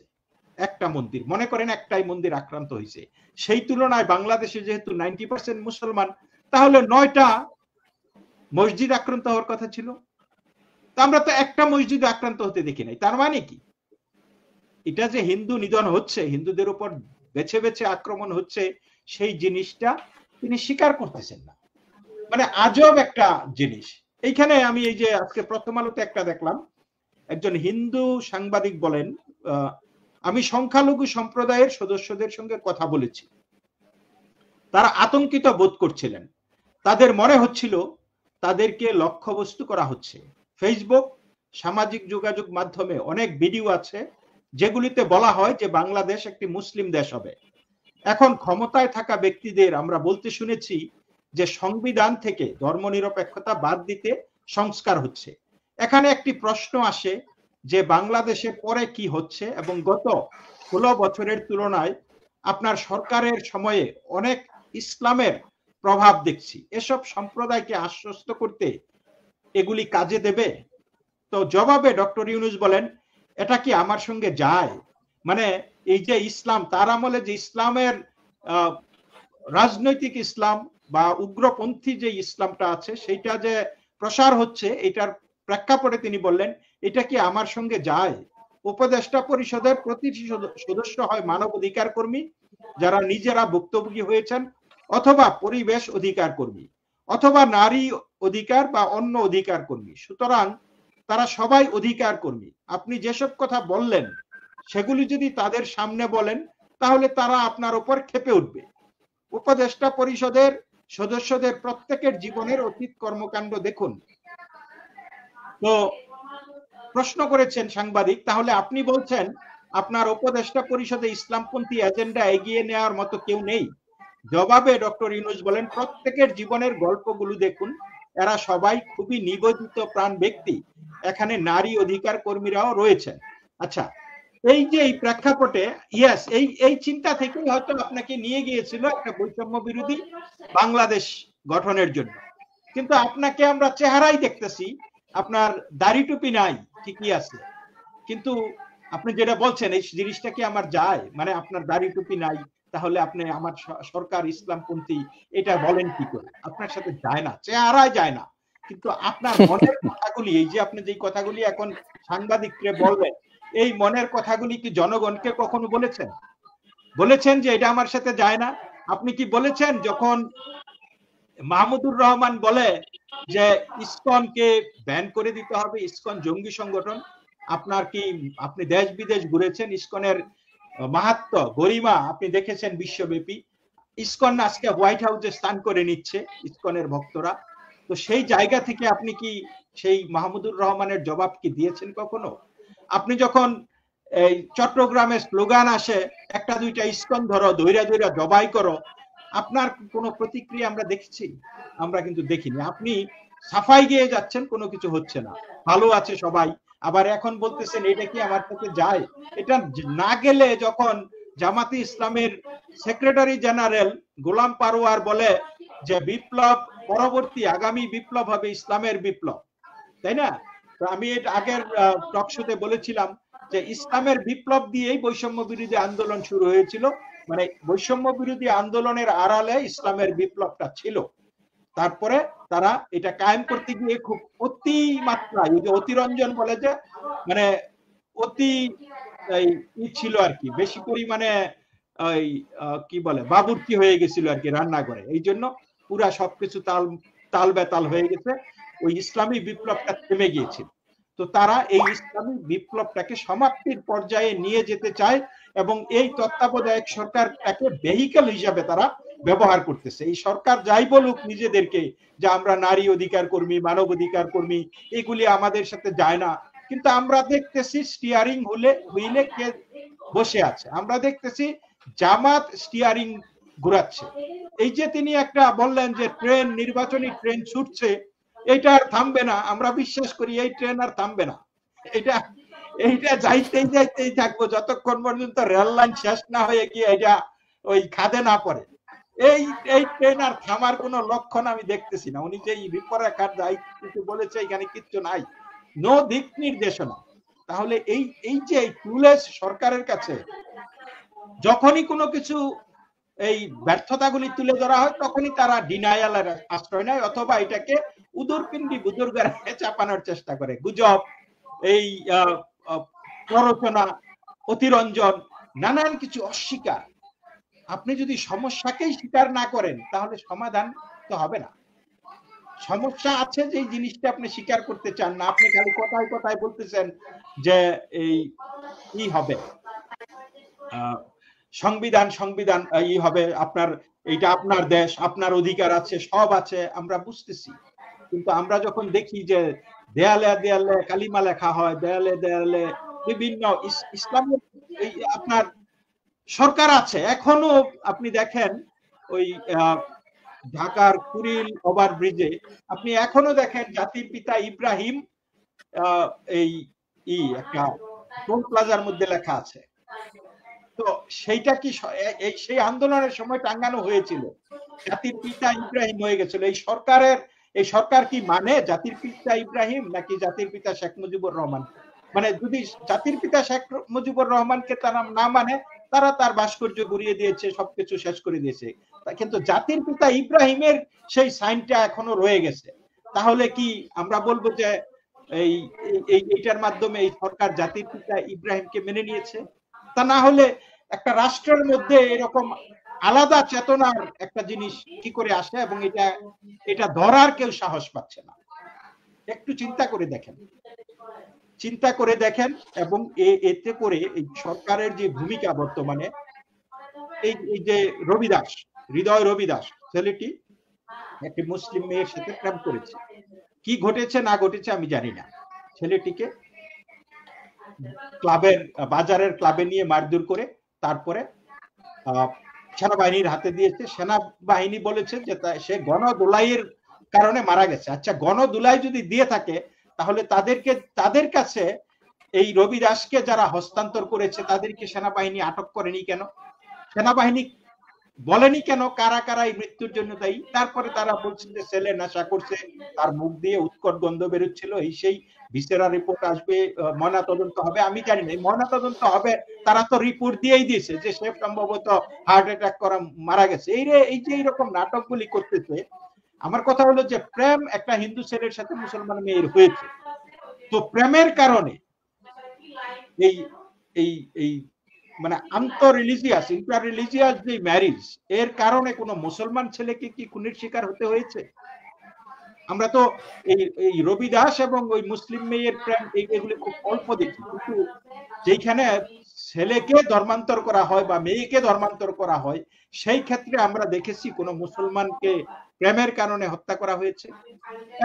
একটা মন্দির, মনে করেন একটাই মন্দির আক্রান্ত হয়েছে, সেই তুলনায় বাংলাদেশে যেহেতু 90% মুসলমান, তাহলে 9টা মসজিদ আক্রান্ত হওয়ার কথা ছিল। তা আমরা তো একটা মসজিদ আক্রান্ত হতে দেখি নাই। তার মানে কি এটা যে হিন্দু নিধন হচ্ছে, হিন্দুদের উপর বেছে বেছে আক্রমণ হচ্ছে, সেই জিনিসটা তিনি স্বীকার করতেছেন না। মানে আজব একটা জিনিস। এইখানে আমি এই যে আজকে প্রথম আলোতে একটা দেখলাম, একজন হিন্দু সাংবাদিক বলেন, আমি সংখ্যালঘু সম্প্রদায়ের সদস্যদের সঙ্গে কথা বলেছি, তারা আতঙ্কিত বোধ করছিলেন, তাদের মনে হচ্ছিল তাদেরকে লক্ষ্যবস্তু করা হচ্ছে। ফেসবুক, সামাজিক যোগাযোগ মাধ্যমে অনেক ভিডিও আছে যেগুলিতে বলা হয় যে বাংলাদেশ একটি মুসলিম দেশ হবে। এখন ক্ষমতায় থাকা ব্যক্তিদের আমরা বলতে শুনেছি যে সংবিধান থেকে ধর্মনিরপেক্ষতা বাদ দিতে সংস্কার হচ্ছে। এখানে একটি প্রশ্ন আসে যে বাংলাদেশে পরে কি হচ্ছে, এবং গত 16 বছরের তুলনায় আপনার সরকারের সময়ে অনেক ইসলামের প্রভাব দেখছি, এসব সম্প্রদায়কে আশ্বস্ত করতে এগুলি কাজে দেবে? তো জবাবে ডক্টর ইউনূস বলেন, এটা কি আমার সঙ্গে যায়? মানে এই যে ইসলাম, তার আমলে যে ইসলামের রাজনৈতিক ইসলাম বা উগ্রপন্থী যে ইসলামটা আছে সেইটা যে প্রসার হচ্ছে, এটার প্রেক্ষাপটে তিনি বললেন এটা কি আমার সঙ্গে যায়? উপদেষ্টা পরিষদের প্রতিটি সদস্য হয় মানবাধিকার কর্মী, যারা নিজেরা ভুক্তভোগী হয়েছেন, অথবা পরিবেশ অধিকার কর্মী, অথবা নারী অধিকার বা অন্য অধিকার কর্মী। সুতরাং তারা সবাই অধিকার কর্মী। আপনি যেসব কথা বললেন সেগুলি যদি তাদের সামনে বলেন তাহলে তারা আপনার উপর ক্ষেপে উঠবে। উপদেষ্টা পরিষদের সদস্যদের প্রত্যেকের জীবনের অতীত কর্মকাণ্ড দেখুন। তো প্রশ্ন করেছেন সাংবাদিক, তাহলে আপনি বলছেন আপনার উপদেষ্টা পরিষদে ইসলামপন্থী এজেন্ডা এগিয়ে নেওয়ার মতো কেউ নেই? জবাবে ডক্টর ইউনূস বলেন, প্রত্যেকের জীবনের গল্পগুলো দেখুন, এরা সবাই খুবই নিবেদিত প্রাণ ব্যক্তি, এখানে নারী অধিকার কর্মীরাও রয়েছেন। আচ্ছা, এই যে এই প্রেক্ষাপটে ইয়েস, এই চিন্তা থেকেই হয়তো আপনাকে নিয়ে গিয়েছিল একটা বৈষম্য বিরোধী বাংলাদেশ গঠনের জন্য। কিন্তু আপনাকে আমরা চেহারাই দেখতেছি, আপনার দাড়ি টুপি নাই, ঠিকই আছে, কিন্তু আপনি যেটা বলছেন এই জিনিসটা কি আমার যায়? মানে আপনার দাড়ি টুপি নাই, তাহলে আপনি আমার সরকার ইসলামপন্থী, এটা বলেন কি করে? আপনার সাথে যায় না, চেহারায় যায় না। কিন্তু আপনার মনের কথাগুলি, এই যে আপনি যে কথাগুলি এখন সাংবাদিককে বলবেন, এই মনের কথাগুলি কি জনগণকে কখনো বলেছেন? বলেছেন যে এটা আমার সাথে যায় না? আপনি কি বলেছেন যখন মাহমুদুর রহমান বলে যে ইসকনকে ব্যান করে দিতে হবে, ইসকন জঙ্গি সংগঠন, আপনার কি, আপনি দেশ বিদেশ ঘুরেছেন, ইসকনের মাহাত্ম্য গরিমা আপনি দেখেছেন বিশ্বব্যাপী, ইসকন আজকে হোয়াইট হাউসে স্থান করে নিচ্ছে ইসকনের ভক্তরা, তো সেই জায়গা থেকে আপনি কি সেই মাহমুদুর রহমানের জবাব কি দিয়েছেন কখনো? আপনি যখন এই চট্টগ্রামে স্লোগান আসে একটা দুইটা ইসকন ধরো, দৈরা দৈরা জবাই করো, আপনার কোনো প্রতিক্রিয়া আমরা দেখছি? আমরা কিন্তু দেখিনি। আপনি সাফাই গিয়ে যাচ্ছেন, কোনো কিছু হচ্ছে না, ভালো আছে সবাই, আবার এখন বলতেছেন এটা কি আমার সাথে যায়? এটা না গেলে যখন জামাতে ইসলামের সেক্রেটারি জেনারেল গোলাম পারোয়ার বলে যে বিপ্লব পরবর্তী আগামী বিপ্লব হবে ইসলামের বিপ্লব, তাই না? তো আমি এর আগের টকশোতে বলেছিলাম যে ইসলামের বিপ্লব দিয়েই বৈষম্য বিরোধী আন্দোলন শুরু হয়েছিল, মানে বৈষম্য বিরোধী আন্দোলনের আড়ালে ইসলামের বিপ্লবটা ছিল। তারপরে তারা এটা কায়েম করতে গিয়ে খুব অতিমাত্রায়, এই যে অতিরঞ্জন বলে যে, মানে অতি ছিল আর কি, বেশি পরিমাণে ওই কি বলে বাবুর্চি হয়ে গেছিল আর কি রান্নাঘরে, এই জন্য পুরা সবকিছু তাল বেতাল হয়ে গেছে, ওই ইসলামী বিপ্লবটা থেমে গিয়েছিল। তো তারা এই ইসলামী বিপ্লবটাকে সমাপ্তির পর্যায়ে নিয়ে যেতে চায় এবং এই তত্ত্বাবধায়ক সরকারটাকে ভেহিকল হিসাবে তারা ব্যবহার করতেছে। এই সরকার যাই বলুক নিজেদেরকে যে আমরা নারী অধিকার কর্মী, মানব অধিকার কর্মী, এগুলি আমাদের সাথে যায় না, কিন্তু আমরা দেখতেছি স্টিয়ারিং হুইলে কে বসে আছে, আমরা দেখতেছি জামাত স্টিয়ারিং ঘুরাচ্ছে। এই যে তিনি একটা বললেন যে ট্রেন, নির্বাচনী ট্রেন ছুটছে, এটা আর থামবে না, আমরা বিশ্বাস করি এই ট্রেন আর থামবে না, এইটা যাইতেই থাকবো যতক্ষণ পর্যন্ত রেল লাইন শেষ না হয়ে গিয়ে এটা ওই খাদে না পড়ে। এই এই ট্রেন আর থামার কোনো লক্ষণ আমি দেখতেছি না। উনি যে রূপরেখার দায়িত্ব বলেছে এখানে কিচ্ছু নাই, নো দিক নির্দেশনা। তাহলে এই যে টুলেস সরকারের কাছে যখনই কোনো কিছু এই ব্যর্থতাগুলি তুলে ধরা হয় তখনই তারা ডিনায়ালের আশ্রয় নেয়, অথবা এটাকে উদরপিণ্ডি বুদুর্গারে চাপানোর চেষ্টা করে। গুজব, এই প্ররোচনা, অতিরঞ্জন, নানান কিছু অস্বীকার। আপনি যদি সমস্যাকেই স্বীকার না করেন তাহলে সমাধান তো হবে না। সমস্যা আছে যে জিনিসটা আপনি স্বীকার করতে চান না, আপনি খালি কথায় কথায় বলতেছেন যে এই কি হবে, সংবিধান সংবিধান ই হবে, আপনার এইটা আপনার দেশ, আপনার অধিকার আছে, সব আছে, আমরা বুঝতেছি। কিন্তু আমরা যখন দেখি যে দেয়ালে দেয়ালে কালিমা লেখা হয়, দেয়ালে দেয়ালে বিভিন্ন ইসলামের এই আপনার সরকার আছে এখনো। আপনি দেখেন ওই ঢাকার কুড়িল ওভার ব্রিজে আপনি এখনো দেখেন জাতির পিতা ইব্রাহিম এই একটা টোল প্লাজার মধ্যে লেখা আছে। তো সেইটা কি সেই আন্দোলনের সময় টাঙ্গানো হয়েছিল, জাতির পিতা ইব্রাহিম হয়ে গেছিল। এই সরকার কি মানে জাতির পিতা ইব্রাহিম নাকি জাতির পিতা শেখ মুজিবুর রহমান? মানে যদি জাতির পিতা শেখ মুজিবুর রহমানকে তারা না মানে, তারা তার ভাস্কর্য ঘুরিয়ে দিয়েছে, সবকিছু শেষ করে দিয়েছে, কিন্তু জাতির পিতা ইব্রাহিমের সেই সাইনটা এখনো রয়ে গেছে। তাহলে কি আমরা বলবো যে এইটার মাধ্যমে এই সরকার জাতির পিতা ইব্রাহিমকে মেনে নিয়েছে? তা না হলে একটা রাষ্ট্রের মধ্যে এরকম আলাদা চেতনার একটা জিনিস কি করে আসে, এবং এটা ধরার কেউ সাহস পাচ্ছে না। একটু চিন্তা করে দেখেন এবং এতে করে এই সরকারের যে ভূমিকা বর্তমানে, এই যে হৃদয় রবি দাস ছেলেটি একটি মুসলিম মেয়ের সাথে প্রেম করেছে, কি ঘটেছে না ঘটেছে আমি জানি না। ছেলেটিকে বাজারের ক্লাবে নিয়ে মারধর করে তারপরে সেনাবাহিনীর হাতে দিয়েছে। সেনাবাহিনী বলেছে যে সে গণদোলাইয়ের কারণে মারা গেছে। আচ্ছা, গণদোলাই যদি দিয়ে থাকে তাহলে তাদের কাছে এই রবি দাসকে যারা হস্তান্তর করেছে তাদেরকে সেনাবাহিনী আটক করেনি কেন? সেনাবাহিনী বলেনি কেন কারা কারা এই মৃত্যুর জন্য দায়ী? তারপরে তারা বলছে যে ছেলে নেশা করছে, তার মুখ দিয়ে উৎকট গন্ধ বেরোচ্ছিল, এই সেই ভিসেরা রিপোর্ট আসবে, ময়না তদন্ত হবে। আমি জানি না ময়না তদন্ত হবে, তারা তো রিপোর্ট দিয়েই দিয়েছে যে সে সম্ভবত হার্ট অ্যাটাক করা মারা গেছে। এই যে এইরকম নাটকগুলি করতেছে। আমার কথা হলো যে প্রেম একটা হিন্দু ছেলের সাথে মুসলমান মেয়ের হয়েছে, তো প্রেমের কারণে এই মানে ইন্টাররিলিজিয়াস যে ম্যারেজ, এর কারণে কোনো মুসলমান ছেলেকে কি খুনের শিকার হতে হয়েছে? আমরা তো এই রবি দাস এবং ওই মুসলিম মেয়ের প্রেম এগুলি খুব অল্প দেখি, কিন্তু যেখানে ছেলেকে ধর্মান্তর করা হয় বা মেয়েকে ধর্মান্তর করা হয়, সেই ক্ষেত্রে আমরা দেখেছি কোনো মুসলমানকে প্রেমের কারণে হত্যা করা হয়েছে,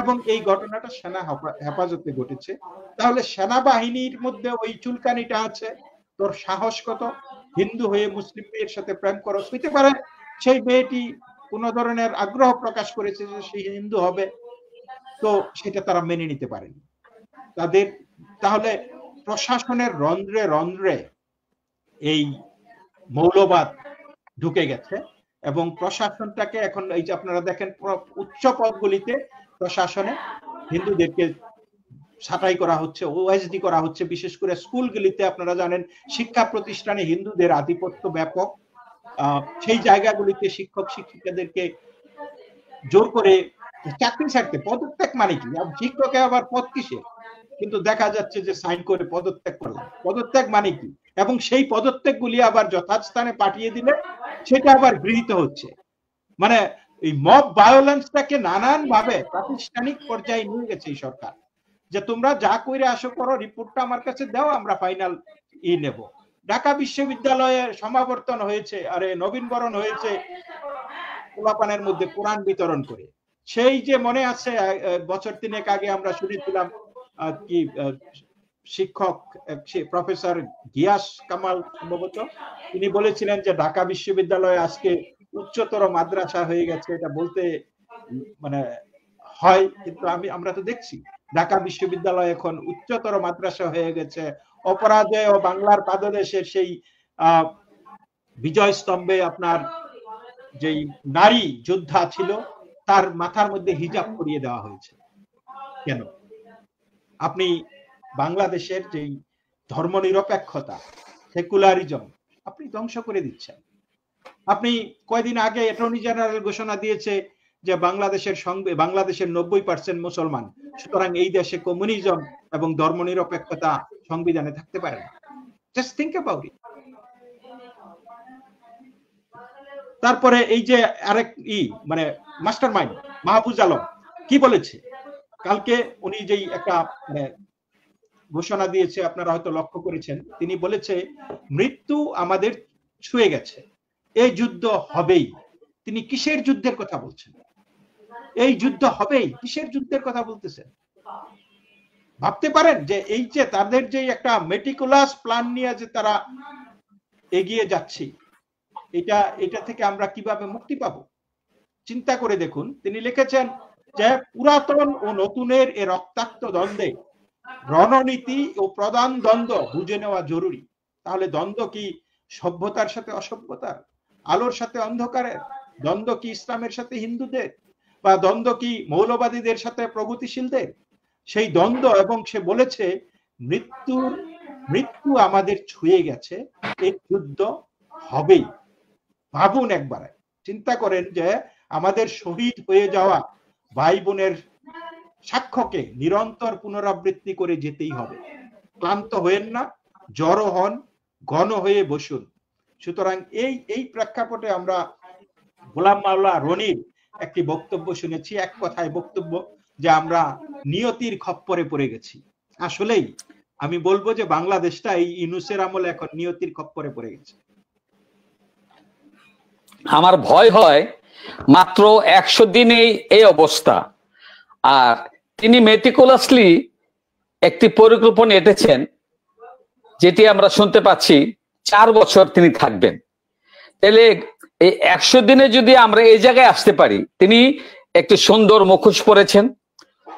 এবং এই ঘটনাটা সেনা হেফাজতে ঘটেছে। তাহলে সেনাবাহিনীর মধ্যে ওই চুলকানিটা আছে, তোর সাহস কত, হিন্দু হয়ে মুসলিম মেয়ের সাথে প্রেম করো? হইতে পারে সেই মেয়েটি কোন ধরনের আগ্রহ প্রকাশ করেছে যে সে হিন্দু হবে, তো সেটা তারা মেনে নিতে পারেনি তাদের। তাহলে প্রশাসনের রন্ধ্রে রন্ধ্রে এই মৌলবাদ ঢুকে গেছে, এবং প্রশাসনটাকে এখন এই যে আপনারা দেখেন উচ্চ পদগুলিতে প্রশাসনে হিন্দুদেরকে ছাঁটাই করা হচ্ছে, ওএসডি করা হচ্ছে। বিশেষ করে স্কুলগুলিতে আপনারা জানেন শিক্ষা প্রতিষ্ঠানে হিন্দুদের আধিপত্য ব্যাপক, সেই জায়গাগুলিতে শিক্ষক শিক্ষিকাদেরকে জোর করে চাকরি ছাড়তে, পদত্যাগ মানে কি? শিক্ষকে আবার পদ কিসে? কিন্তু দেখা যাচ্ছে যে সাইন করে পদত্যাগ করলাম, পদত্যাগ মানে কি? এবং সেই পদত্যাগ গুলি আবার যথাস্থানে পাঠিয়ে দিলে সেটা আবার গৃহীত হচ্ছে। মানে এই মব ভায়োলেন্সটাকে নানান ভাবে প্রাতিষ্ঠানিক পর্যায়ে নিয়ে গেছে এই সরকার, যে তোমরা যা কইরে আসো করো, রিপোর্টটা আমার কাছে দাও, আমরা ফাইনাল নেব। ঢাকা বিশ্ববিদ্যালয়ে সমাবর্তন হয়েছে, আরে নবীনবরণ হয়েছে পোলাপানের মধ্যে কোরআন বিতরণ করে। সেই যে মনে আছে বছর 3 আগে আমরা শুনেছিলাম কি শিক্ষক প্রফেসর গিয়াস কামাল সম্ভবত তিনি বলেছিলেন যে ঢাকা বিশ্ববিদ্যালয় আজকে উচ্চতর মাদ্রাসা হয়ে গেছে। এটা বলতে মানে হয়, কিন্তু আমরা তো দেখছি ঢাকা বিশ্ববিদ্যালয় এখন উচ্চতর মাদ্রাসা হয়ে গেছে। অপরাজেয় ও বাংলার পাদদেশের সেই বিজয় স্তম্ভে আপনার যেই নারী যোদ্ধা ছিল তার মাথার মধ্যে হিজাব পরিয়ে দেওয়া হয়েছে? কেন? আপনি বাংলাদেশের যেই ধর্মনিরপেক্ষতা, সেকুলারিজম আপনি ধ্বংস করে দিচ্ছেন। আপনি কয়েকদিন আগে অ্যাটর্নি জেনারেল ঘোষণা দিয়েছে যে বাংলাদেশের 90% মুসলমান, সুতরাং এই দেশে কমিউনিজম এবং ধর্মনিরপেক্ষতা সংবিধানে থাকতে পারে না। Just think about it. তারপরে এই যে আরেক মানে মাস্টারমাইন্ড মাহফুজ আলম কি বলেছে কালকে, উনি যেই একটা ঘোষণা দিয়েছে আপনারা হয়তো লক্ষ্য করেছেন, তিনি বলেছে মৃত্যু আমাদের ছুঁয়ে গেছে, এই যুদ্ধ হবেই। তিনি কিসের যুদ্ধের কথা বলছেন? এই যুদ্ধ হবেই, কিসের যুদ্ধের কথা বলতেছেন? ভাবতে পারেন যে এই যে তাদের যে একটা মেটিকুলাস প্ল্যান নিয়ে যে তারা এগিয়ে যাচ্ছে, এটা থেকে আমরা কিভাবে মুক্তি পাবো? চিন্তা করে দেখুন। তিনি লিখেছেন যে পুরাতন ও নতুনের এই রক্তাক্ত দ্বন্দ্বে রণনীতি ও প্রধান দ্বন্দ্ব বুঝে নেওয়া জরুরি। তাহলে দ্বন্দ্ব কি সভ্যতার সাথে অসভ্যতার, আলোর সাথে অন্ধকারের? দ্বন্দ্ব কি ইসলামের সাথে হিন্দুদের, বা দ্বন্দ্ব কি মৌলবাদীদের সাথে প্রগতিশীলদের? সেই দ্বন্দ্ব, এবং সে বলেছে মৃত্যু আমাদের ছুঁয়ে গেছে, এই যুদ্ধ হবেই। ভাবুন একবার, চিন্তা করেন যে আমাদের শহীদ হয়ে যাওয়া ভাই বোনের সাক্ষ্যকে নিরন্তর পুনরাবৃত্তি করে যেতেই হবে। ক্লান্ত হয়েন না, জড়ো হন, ঘন হয়ে বসুন। সুতরাং এই প্রেক্ষাপটে আমরা গোলাম মাওলা রনির একটি বক্তব্য শুনেছি, এক কথায় বক্তব্য যে আমরা নিয়তির খপ্পরে পড়ে গেছি। আসলেই আমি বলবো যে বাংলাদেশটা এই ইউনূসের আমলে এখন নিয়তির খপ্পরে পড়ে গেছে। আমার ভয় হয় মাত্র 100 দিনেই এই অবস্থা। আর তিনি মেটিকুলাসলি একটি পরিকল্পনা এঁটেছেন, যেটি আমরা শুনতে পাচ্ছি 4 বছর তিনি থাকবেন। তাহলে এই 100 দিনে যদি আমরা এই জায়গায় আসতে পারি, তিনি একটি সুন্দর মুখোশ পরেছেন,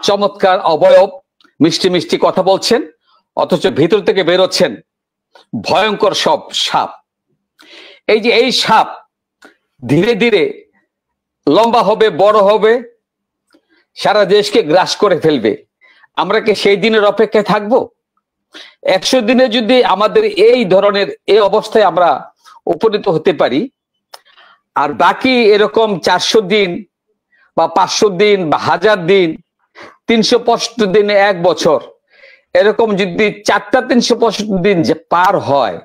চমৎকার অবয়ব, মিষ্টি মিষ্টি কথা বলছেন, অথচ ভিতর থেকে বেরোচ্ছেন ভয়ঙ্কর সব সাপ। এই যে এই সাপ ধীরে ধীরে লম্বা হবে, বড় হবে, সারা দেশকে গ্রাস করে ফেলবে। আমরা কি সেই দিনের অপেক্ষায় থাকবো? 100 দিনে যদি আমাদের এই ধরনের এই অবস্থায় আমরা উপনীত হতে পারি, আর বাকি এরকম 400 দিন বা 500 দিন বা 1000 দিন, 365 দিনে 1 বছর, এরকম যদি 4টা 365 দিন যে পার হয়,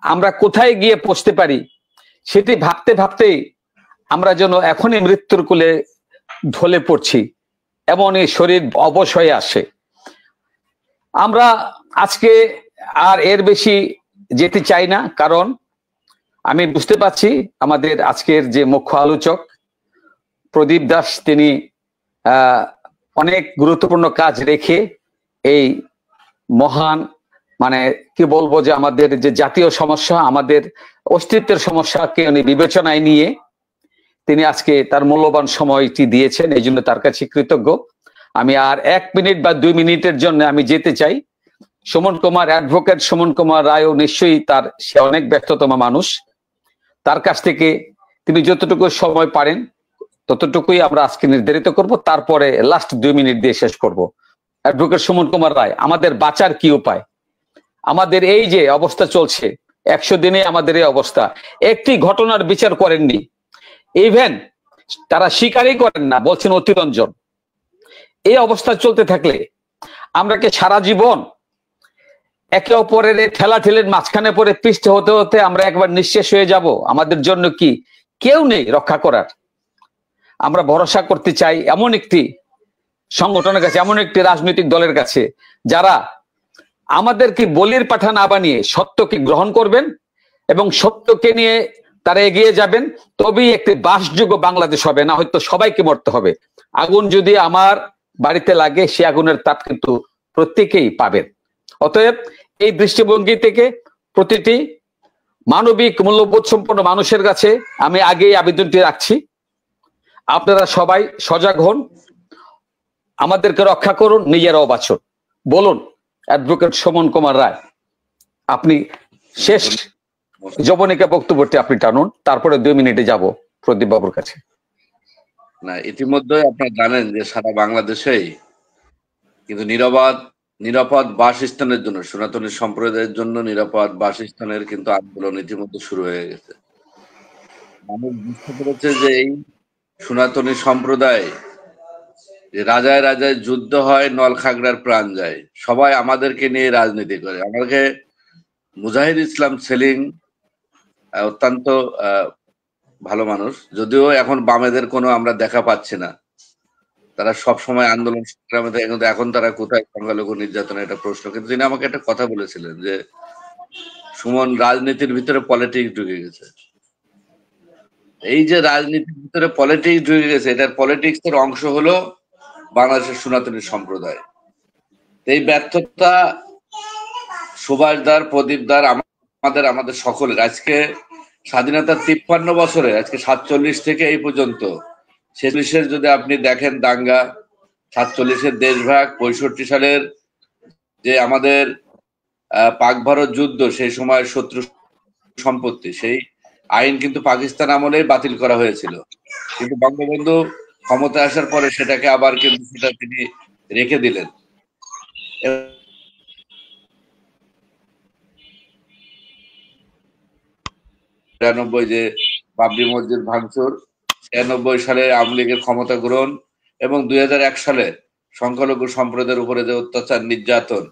আমরা কোথায় গিয়ে পৌঁছতে পারি সেটি ভাবতে ভাবতেই আমরা যেন এখনই মৃত্যুর কোলে ঢলে পড়ছি, এমনই শরীর অবশ হয়ে আসে। আমরা আজকে আর এর বেশি যেতে চাই না, কারণ আমি বুঝতে পারছি আমাদের আজকের যে মুখ্য আলোচক প্রদীপ দাস, তিনি অনেক গুরুত্বপূর্ণ কাজ রেখে এই মহান, মানে কি বলবো, যে আমাদের যে জাতীয় সমস্যা, আমাদের অস্তিত্বের সমস্যাকে উনি বিবেচনায় নিয়ে তিনি আজকে তার মূল্যবান সময়টি দিয়েছেন, এই জন্য তার কাছে কৃতজ্ঞ। আমি আর 1 মিনিট বা 2 মিনিটের জন্য আমি যেতে চাই। সুমন কুমার, অ্যাডভোকেট সুমন কুমার রায়ও নিশ্চয়ই সে অনেক ব্যস্ততম মানুষ, তার কাছ থেকে তিনি যতটুকু সময় পারেন ততটুকুই আমরা আজকে নির্ধারিত করব, তারপরে লাস্ট 2 মিনিট দিয়ে শেষ করব। অ্যাডভোকেট সুমন কুমার রায়, আমাদের বাঁচার কি উপায়? আমাদের এই যে অবস্থা চলছে, 100 দিনে আমাদের এই অবস্থা, একটি ঘটনার বিচার করেননি, ইভেন তারা স্বীকারই করেন না, বলছেন অতিরঞ্জন। এই অবস্থা চলতে থাকলে আমরা কি সারা জীবন একে অপরের ঠেলাঠেলের মাঝখানে পড়ে পিষ্ট হতে হতে আমরা একবার নিঃশেষ হয়ে যাব? আমাদের জন্য কি কেউ নেই রক্ষা করার? আমরা ভরসা করতে চাই এমন একটি সংগঠনের কাছে, এমন একটি রাজনৈতিক দলের কাছে, যারা আমাদেরকে বলির পাঠা না বানিয়ে সত্যকে গ্রহণ করবেন এবং সত্যকে নিয়ে তারা এগিয়ে যাবেন, তবেই একটি বাসযোগ্য বাংলাদেশ হবে। না হয়তো সবাইকে মরতে হবে। আগুন যদি আমার বাড়িতে লাগে, সে আগুনের তাপ কিন্তু প্রত্যেকেই পাবেন। অতএব এই দৃষ্টিভঙ্গি থেকে প্রতিটি মানবিক মূল্যবোধ সম্পন্ন মানুষের কাছে আমি আগেই আবেদনটি রাখছি, আপনারা সবাই সজাগ হন, আমাদেরকে রক্ষা করুন, নিজেরাও বাঁচুন। বলুন অ্যাডভোকেট সুমন কুমার রায়, আপনি শেষ জবনিকা বক্তব্যটি আপনি টানুন, তারপরে 2 মিনিটে যাব প্রদীপ বাবুর কাছে। না, ইতিমধ্যে আপনারা জানেন যে সারা বাংলাদেশেই কিন্তু নিরাপদ বাসস্থানের জন্য, সনাতনী সম্প্রদায়ের জন্য নিরাপদ বাসস্থানের কিন্তু আন্দোলন ইতিমধ্যে শুরু হয়ে গেছে। মানুষ বুঝতে পেরেছে যে এই সনাতনী সম্প্রদায়, যে রাজায় রাজায় যুদ্ধ হয়, নলখাগড়ার প্রাণ যায়, সবাই আমাদেরকে নিয়ে রাজনীতি করে। আমাকে মুজাহিদ ইসলাম সেলিম অত্যন্ত ভালো মানুষ, যদিও এখন বামেদের কোনো আমরা দেখা পাচ্ছি না, তারা সব সময় আন্দোলন সংগ্রামে থাকে, কিন্তু এখন তারা কোথায় সংখ্যালঘু নির্যাতন, এটা প্রশ্ন। কিন্তু তিনি আমাকে একটা কথা বলেছিলেন যে সুমন, রাজনীতির ভিতরে পলিটিক্স ঢুকে গেছে। এই যে রাজনীতির ভিতরে পলিটিক্স ঢুকে গেছে, এটার পলিটিক্স এর অংশ হলো বাংলাদেশের সনাতনী সম্প্রদায়। এই ব্যর্থতা সুভাষদার, প্রদীপদার, আমাদের সকলের। আজকে স্বাধীনতার 53 বছরে, আজকে 47 থেকে এই পর্যন্ত 46-এর যদি আপনি দেখেন দাঙ্গা, 47-এর দেশভাগ, 65 সালের যে আমাদের পাক ভারত যুদ্ধ, সেই সময় শত্রু সম্পত্তি, সেই আইন কিন্তু পাকিস্তান আমলেই বাতিল করা হয়েছিল, কিন্তু বঙ্গবন্ধু ক্ষমতা আসার পরে সেটাকে আবার কিন্তু সেটা তিনি রেখে দিলেন। 93 যে বাবরি মসজিদ ভাঙচুর, 96 সালে আওয়ামী লীগের ক্ষমতা গ্রহণ, এবং 2001 সালে সংখ্যালঘু সম্প্রদায়ের উপরে যে অত্যাচার, নির্যাতন,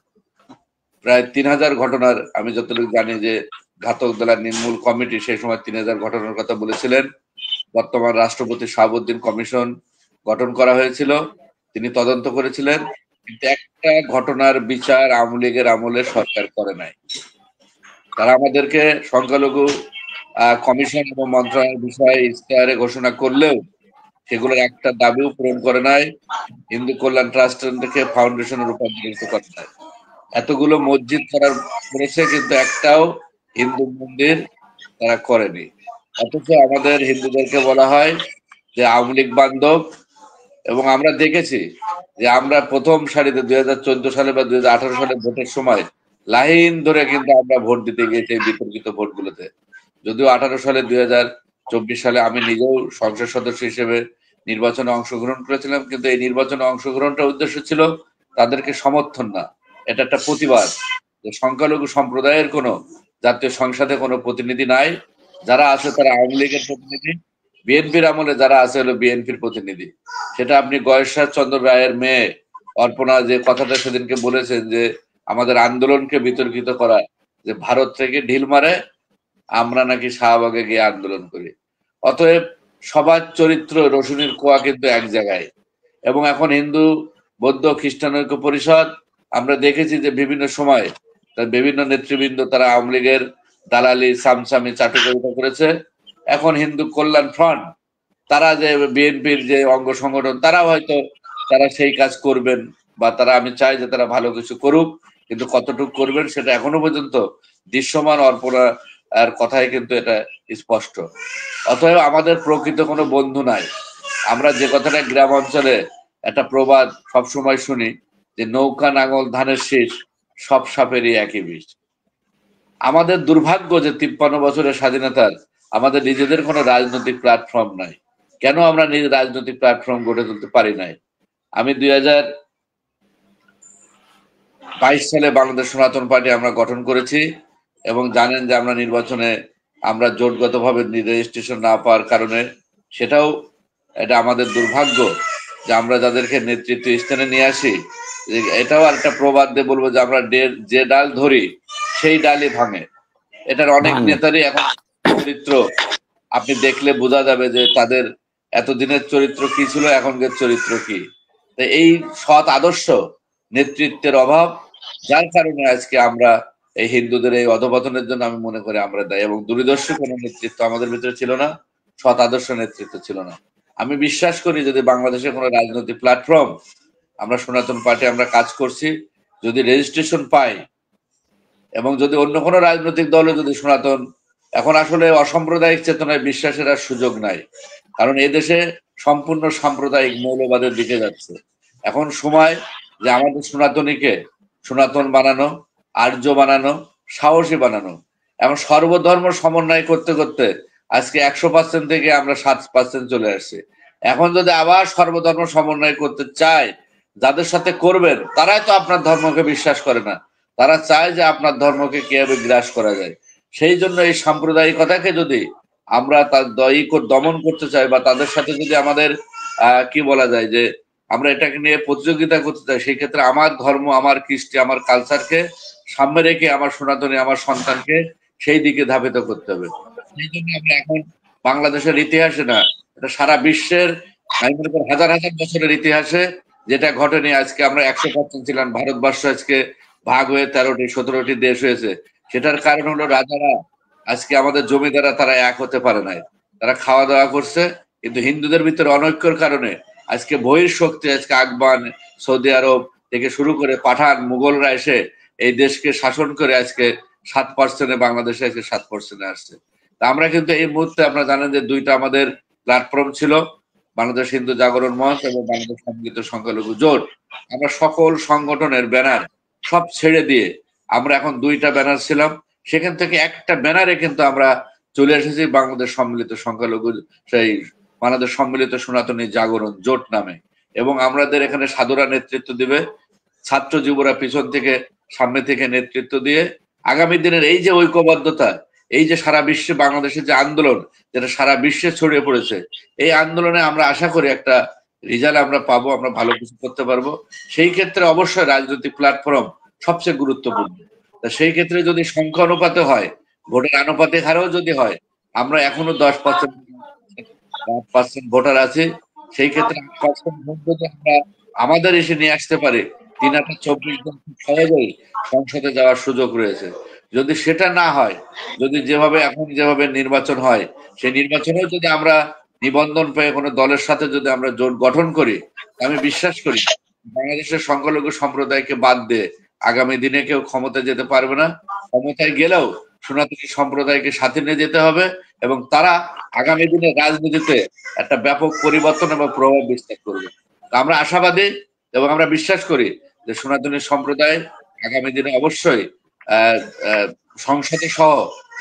প্রায় 3000 ঘটনার, আমি যতটুকু জানি যে ঘাতক দলের নির্মূল কমিটি সেই সময় 3000 ঘটনার কথা বলেছিলেন। বর্তমান রাষ্ট্রপতি শাহাবুদ্দিন কমিশন গঠন করা হয়েছিল, তিনি তদন্ত করেছিলেন, কিন্তু একটা ঘটনার বিচার আওয়ামী লীগের আমলে সরকার করে নাই। তারা আমাদেরকে সংখ্যালঘু কমিশন এবং মন্ত্রণালয়ের বিষয়ে ইশতেহারে ঘোষণা করলেও সেগুলোর একটা দাবিও পূরণ করে নাই, হিন্দু কল্যাণ ট্রাস্ট থেকে ফাউন্ডেশনে রূপান্তরিত করে নাই। এতগুলো মসজিদ করেছে, কিন্তু একটাও হিন্দু মন্দির তারা করেনি। অথচ আমাদের হিন্দুদেরকে বলা হয় যে আওয়ামী লীগ বান্ধব, এবং আমরা দেখেছি যে আমরা প্রথম সারিতে 2014 সালে বা 2018 সালে ভোটের সময় লাইন ধরে কিন্তু আমরা ভোট দিতে গিয়েছি এই বিতর্কিত ভোটগুলোতে। যদিও 18 সালে, 2024 সালে আমি নিজেও সংসদ সদস্য হিসেবে নির্বাচনে অংশগ্রহণ করেছিলাম, কিন্তু এই নির্বাচনে অংশগ্রহণটার উদ্দেশ্য ছিল তাদেরকে সমর্থন না, এটা একটা প্রতিবাদ যে সংখ্যালঘু সম্প্রদায়ের কোনো জাতীয় সংসদে কোনো প্রতিনিধি নাই, যারা আছে তারা আওয়ামী লীগের প্রতিনিধি, বিএনপির আমলে যারা আছে হলো বিএনপির প্রতিনিধি। সেটা আপনি গয়েশ্বর চন্দ্র রায়ের মেয়ে অর্পণা যে কথাটা সেদিনকে বলেছেন যে আমাদের আন্দোলনকে বিতর্কিত করা, যে ভারত থেকে ঢিল মারে, আমরা নাকি শাহবাগে গিয়ে আন্দোলন করি। অতএব সবার চরিত্র, রসুনের কোয়া কিন্তু এক জায়গায়। এবং এখন হিন্দু, বৌদ্ধ, খ্রিস্টান ঐক্য পরিষদ, আমরা দেখেছি যে বিভিন্ন সময় বিভিন্ন নেতৃবৃন্দ তারা আওয়ামী লীগের দালালি, সামসামি, চাটুকারিতা করেছে। এখন হিন্দু কল্যাণ ফ্রন্ট, তারা যে বিএনপির যে অঙ্গ সংগঠন, তারা হয়তো তারা সেই কাজ করবেন, বা তারা, আমি চাই যে তারা ভালো কিছু করুক, কিন্তু কতটুকু করবেন সেটা এখনো পর্যন্ত দৃশ্যমান অর্পণা আর কথাই কিন্তু এটা স্পষ্ট। অতএব আমাদের প্রকৃত কোনো বন্ধু নাই। আমরা যে কথাটা গ্রাম অঞ্চলে একটা প্রবাদ সবসময় শুনি যে নৌকা, নাঙল, ধানের শীষ, সব সাপেরই একই বিষ। আমাদের দুর্ভাগ্য যে 53 বছরের স্বাধীনতার আমাদের নিজেদের কোনো রাজনৈতিক প্ল্যাটফর্ম নাই। কেন আমরা নিজের রাজনৈতিক প্ল্যাটফর্ম গড়ে তুলতে পারি নাই? আমি 2022 সালে বাংলাদেশ সনাতন পার্টি আমরা গঠন করেছি, এবং জানেন যে আমরা নির্বাচনে আমরা জোটগতভাবে রেজিস্ট্রেশন না পাওয়ার কারণে, সেটাও এটা আমাদের দুর্ভাগ্য যে আমরা যাদেরকে নেতৃত্ব স্থানে নিয়ে আসি, এটাও একটা প্রবাদ দিয়ে বলবো যে আমরা যে ডাল ধরি সেই ডালই ভাঙে। এটার অনেক নেতারই এখন চরিত্র আপনি দেখলে বোঝা যাবে যে তাদের এতদিনের চরিত্র কি ছিল, এখনকার চরিত্র কি। এই সৎ আদর্শ নেতৃত্বের অভাব, যার কারণে আজকে আমরা এই হিন্দুদের এই অধপতনের জন্য আমি মনে করি আমরা দায়ী। এবং দূরদর্শী কোনো নেতৃত্ব আমাদের ভিতরে ছিল না, সৎ আদর্শ নেতৃত্ব ছিল না। আমি বিশ্বাস করি যদি বাংলাদেশের কোনো রাজনৈতিক প্ল্যাটফর্ম, আমরা সনাতন পার্টি আমরা কাজ করছি, যদি রেজিস্ট্রেশন পাই, এবং যদি অন্য কোনো রাজনৈতিক দলে যদি সনাতন, এখন আসলে অসাম্প্রদায়িক চেতনায় বিশ্বাসের আর সুযোগ নাই, কারণ এদেশে সম্পূর্ণ সাম্প্রদায়িক মৌলবাদের দিকে যাচ্ছে। এখন সময় যে আমাদের সনাতনীকে সনাতন বানানো, আর্য বানানো, সাহসী বানানো। এখন সর্বধর্ম সমন্বয় করতে করতে আজকে 100% থেকে আমরা 7% চলে আসছি। এখন যদি আবার সর্বধর্ম সমন্বয় করতে চায়, যাদের সাথে করবেন তারাই তো আপনার ধর্মকে বিশ্বাস করে না, তারা চায় যে আপনার ধর্মকে কিভাবে গ্রাস করা যায়। সেই জন্য এই সাম্প্রদায়িকতাকে যদি আমরা তার দমন করতে চাই, বা তাদের সাথে যদি আমাদের কি বলা যায় যে আমরা এটাকে নিয়ে প্রতিযোগিতা করতে চাই, সেই ক্ষেত্রে আমার ধর্ম, আমার কৃষ্টি, আমার কালচারকে সামনে রেখে আমার সনাতনী, আমার সন্তানকে সেই দিকে ধাবিত করতে হবে। সেই জন্য আমরা এখন বাংলাদেশের ইতিহাসে না, এটা সারা বিশ্বের হাজার হাজার বছরের ইতিহাসে যেটা ঘটেনি, আজকে আমরা 100% ছিলাম, ভারতবর্ষ আজকে ভাগ হয়ে 13টি 17টি দেশ হয়েছে। সেটার কারণ হলো রাজারা, আজকে আমাদের জমিদাররা তারা এক হতে পারে নাই, তারা খাওয়া দাওয়া করছে। কিন্তু হিন্দুদের ভিতরে অনৈক্যর কারণে আজকে বহির শক্তি, আজকে আফগান, সৌদি আরব থেকে শুরু করে পাঠান, মুঘলরা এসে এই দেশকে শাসন করে আজকে 7%, বাংলাদেশে আজকে 7% আসছে। তা আমরা কিন্তু এই মুহূর্তে, আপনারা জানেন যে দুইটা আমাদের প্ল্যাটফর্ম ছিল, বাংলাদেশ হিন্দু জাগরণ মঞ্চ এবং বাংলাদেশ সম্মিলিত সংখ্যালঘু জোট। আমরা সকল সংগঠনের ব্যানার সব ছেড়ে দিয়ে আমরা এখন দুইটা ব্যানার ছিলাম, সেখান থেকে একটা ব্যানারে কিন্তু আমরা চলে এসেছি বাংলাদেশ সম্মিলিত সংখ্যালঘু, সেই বাংলাদেশ সম্মিলিত সনাতনী জাগরণ জোট নামে। এবং আমাদের এখানে সাধুরা নেতৃত্ব দিবে, ছাত্র যুবরা পিছন থেকে সামনে থেকে নেতৃত্ব দিয়ে আগামী দিনের এই যে ঐক্যবদ্ধতা, এই যে সারা বিশ্বে বাংলাদেশের যে আন্দোলন, যেটা সারা বিশ্বে ছড়িয়ে পড়েছে, এই আন্দোলনে আমরা আশা করি একটা রেজাল্ট আমরা পাবো, আমরা ভালো কিছু করতে পারবো। সেই ক্ষেত্রে অবশ্যই রাজনৈতিক প্ল্যাটফর্ম সবচেয়ে গুরুত্বপূর্ণ। তা সেই ক্ষেত্রে যদি সংখ্যা অনুপাতে হয়, ভোটের আনুপাতিক হারেও যদি হয়, আমরা এখনো 10% ভোটার আছে, সেই ক্ষেত্রে 8% ভোট যদি আমরা আমাদের এসে নিয়ে আসতে পারি, 3024 জন সহজেই সংসদে যাওয়ার সুযোগ রয়েছে। যদি সেটা না হয়, যদি যেভাবে নির্বাচন হয়, সেই নির্বাচনেও যদি আমরা নিবন্ধন পেয়ে কোনো দলের সাথে যদি আমরা জোট গঠন করি, আমি বিশ্বাস করি বাংলাদেশের সংখ্যালঘু সম্প্রদায়কে বাদ দিয়ে আগামী দিনে কেউ ক্ষমতায় যেতে পারবে না। ক্ষমতায় গেলেও সনাতনী সম্প্রদায়কে সাথে নিয়ে যেতে হবে, এবং তারা আগামী দিনে রাজনীতিতে একটা ব্যাপক পরিবর্তন এবং প্রভাব বিস্তার করবে। আমরা আশাবাদী এবং আমরা বিশ্বাস করি যে সনাতনী সম্প্রদায় আগামী দিনে অবশ্যই সংসদে সহ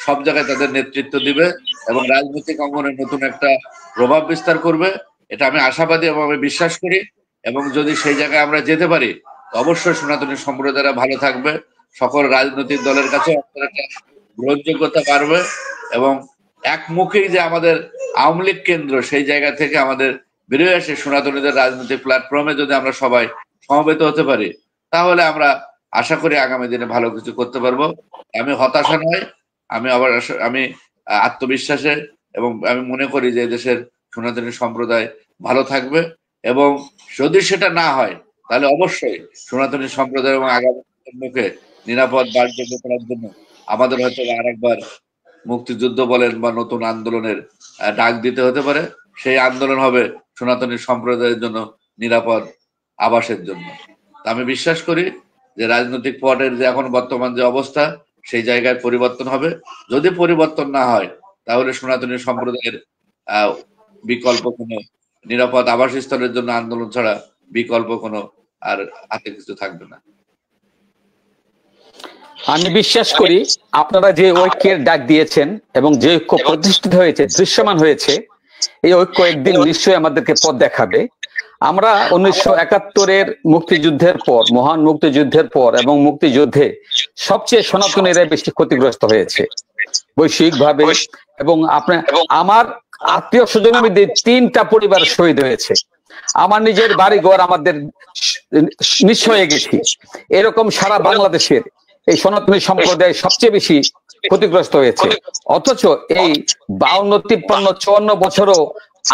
সব জায়গায় তাদের নেতৃত্ব দিবে এবং রাজনৈতিক অঙ্গনে নতুন একটা প্রভাব বিস্তার করবে। এটা আমি আশাবাদী এবং আমি বিশ্বাস করি। এবং যদি সেই জায়গায় আমরা যেতে পারি, অবশ্যই সনাতনী সম্প্রদায়রা ভালো থাকবে, সকল রাজনৈতিক দলের কাছে একটা গ্রহণযোগ্যতা বাড়বে, এবং একমুখী যে আমাদের আওয়ামী লীগ কেন্দ্র, সেই জায়গা থেকে আমাদের বেরিয়ে এসে সনাতনীদের রাজনৈতিক প্ল্যাটফর্মে যদি আমরা সবাই সমবেত হতে পারি, তাহলে আমরা আশা করি আগামী দিনে ভালো কিছু করতে পারবো। আমি হতাশা নয়, আমি আত্মবিশ্বাসে, এবং আমি মনে করি যে দেশের সনাতনী সম্প্রদায় ভালো থাকবে। এবং যদি সেটা না হয়, তাহলে অবশ্যই সনাতনী সম্প্রদায় এবং আগামী মুখে নিরাপদ বাসযোগ্য করার জন্য আমাদের হয়তো আরেকবার মুক্তিযুদ্ধ বলেন বা নতুন আন্দোলনের ডাক দিতে হতে পারে। সেই আন্দোলন হবে সনাতনী সম্প্রদায়ের জন্য নিরাপদ আবাসের জন্য। আমি বিশ্বাস করি যে রাজনৈতিক পটের যে এখন বর্তমান যে অবস্থা, সেই জায়গায় পরিবর্তন হবে। যদি পরিবর্তন না হয়, তাহলে সনাতনী সম্প্রদায়ের বিকল্প কোনো নিরাপদ আবাসস্থলের জন্য আন্দোলন ছাড়া বিকল্প কোনো আর হাতে কিছু থাকবে না। আমি বিশ্বাস করি আপনারা যে ঐক্যের ডাক দিয়েছেন এবং যে ঐক্য প্রতিষ্ঠিত হয়েছে, দৃশ্যমান হয়েছে, এই ঐক্য একদিন নিশ্চয়ই আমাদেরকে পথ দেখাবে। আমরা 1971-এর মুক্তিযুদ্ধের পর, মহান মুক্তিযুদ্ধের পর এবং মুক্তিযুদ্ধে সবচেয়ে সনাতনীরা বেশি ক্ষতিগ্রস্ত হয়েছে বৈশ্বিকভাবে। এবং আমার আত্মীয় স্বজনের মধ্যে 3টা পরিবার শহীদ হয়েছে। আমার নিজের বাড়ি ঘর আমাদের নিঃস্ব হয়ে গেছি। এরকম সারা বাংলাদেশের এই সনাতনী সম্প্রদায় সবচেয়ে বেশি ক্ষতিগ্রস্ত হয়েছে। অথচ এই 52, 53, 54 বছরও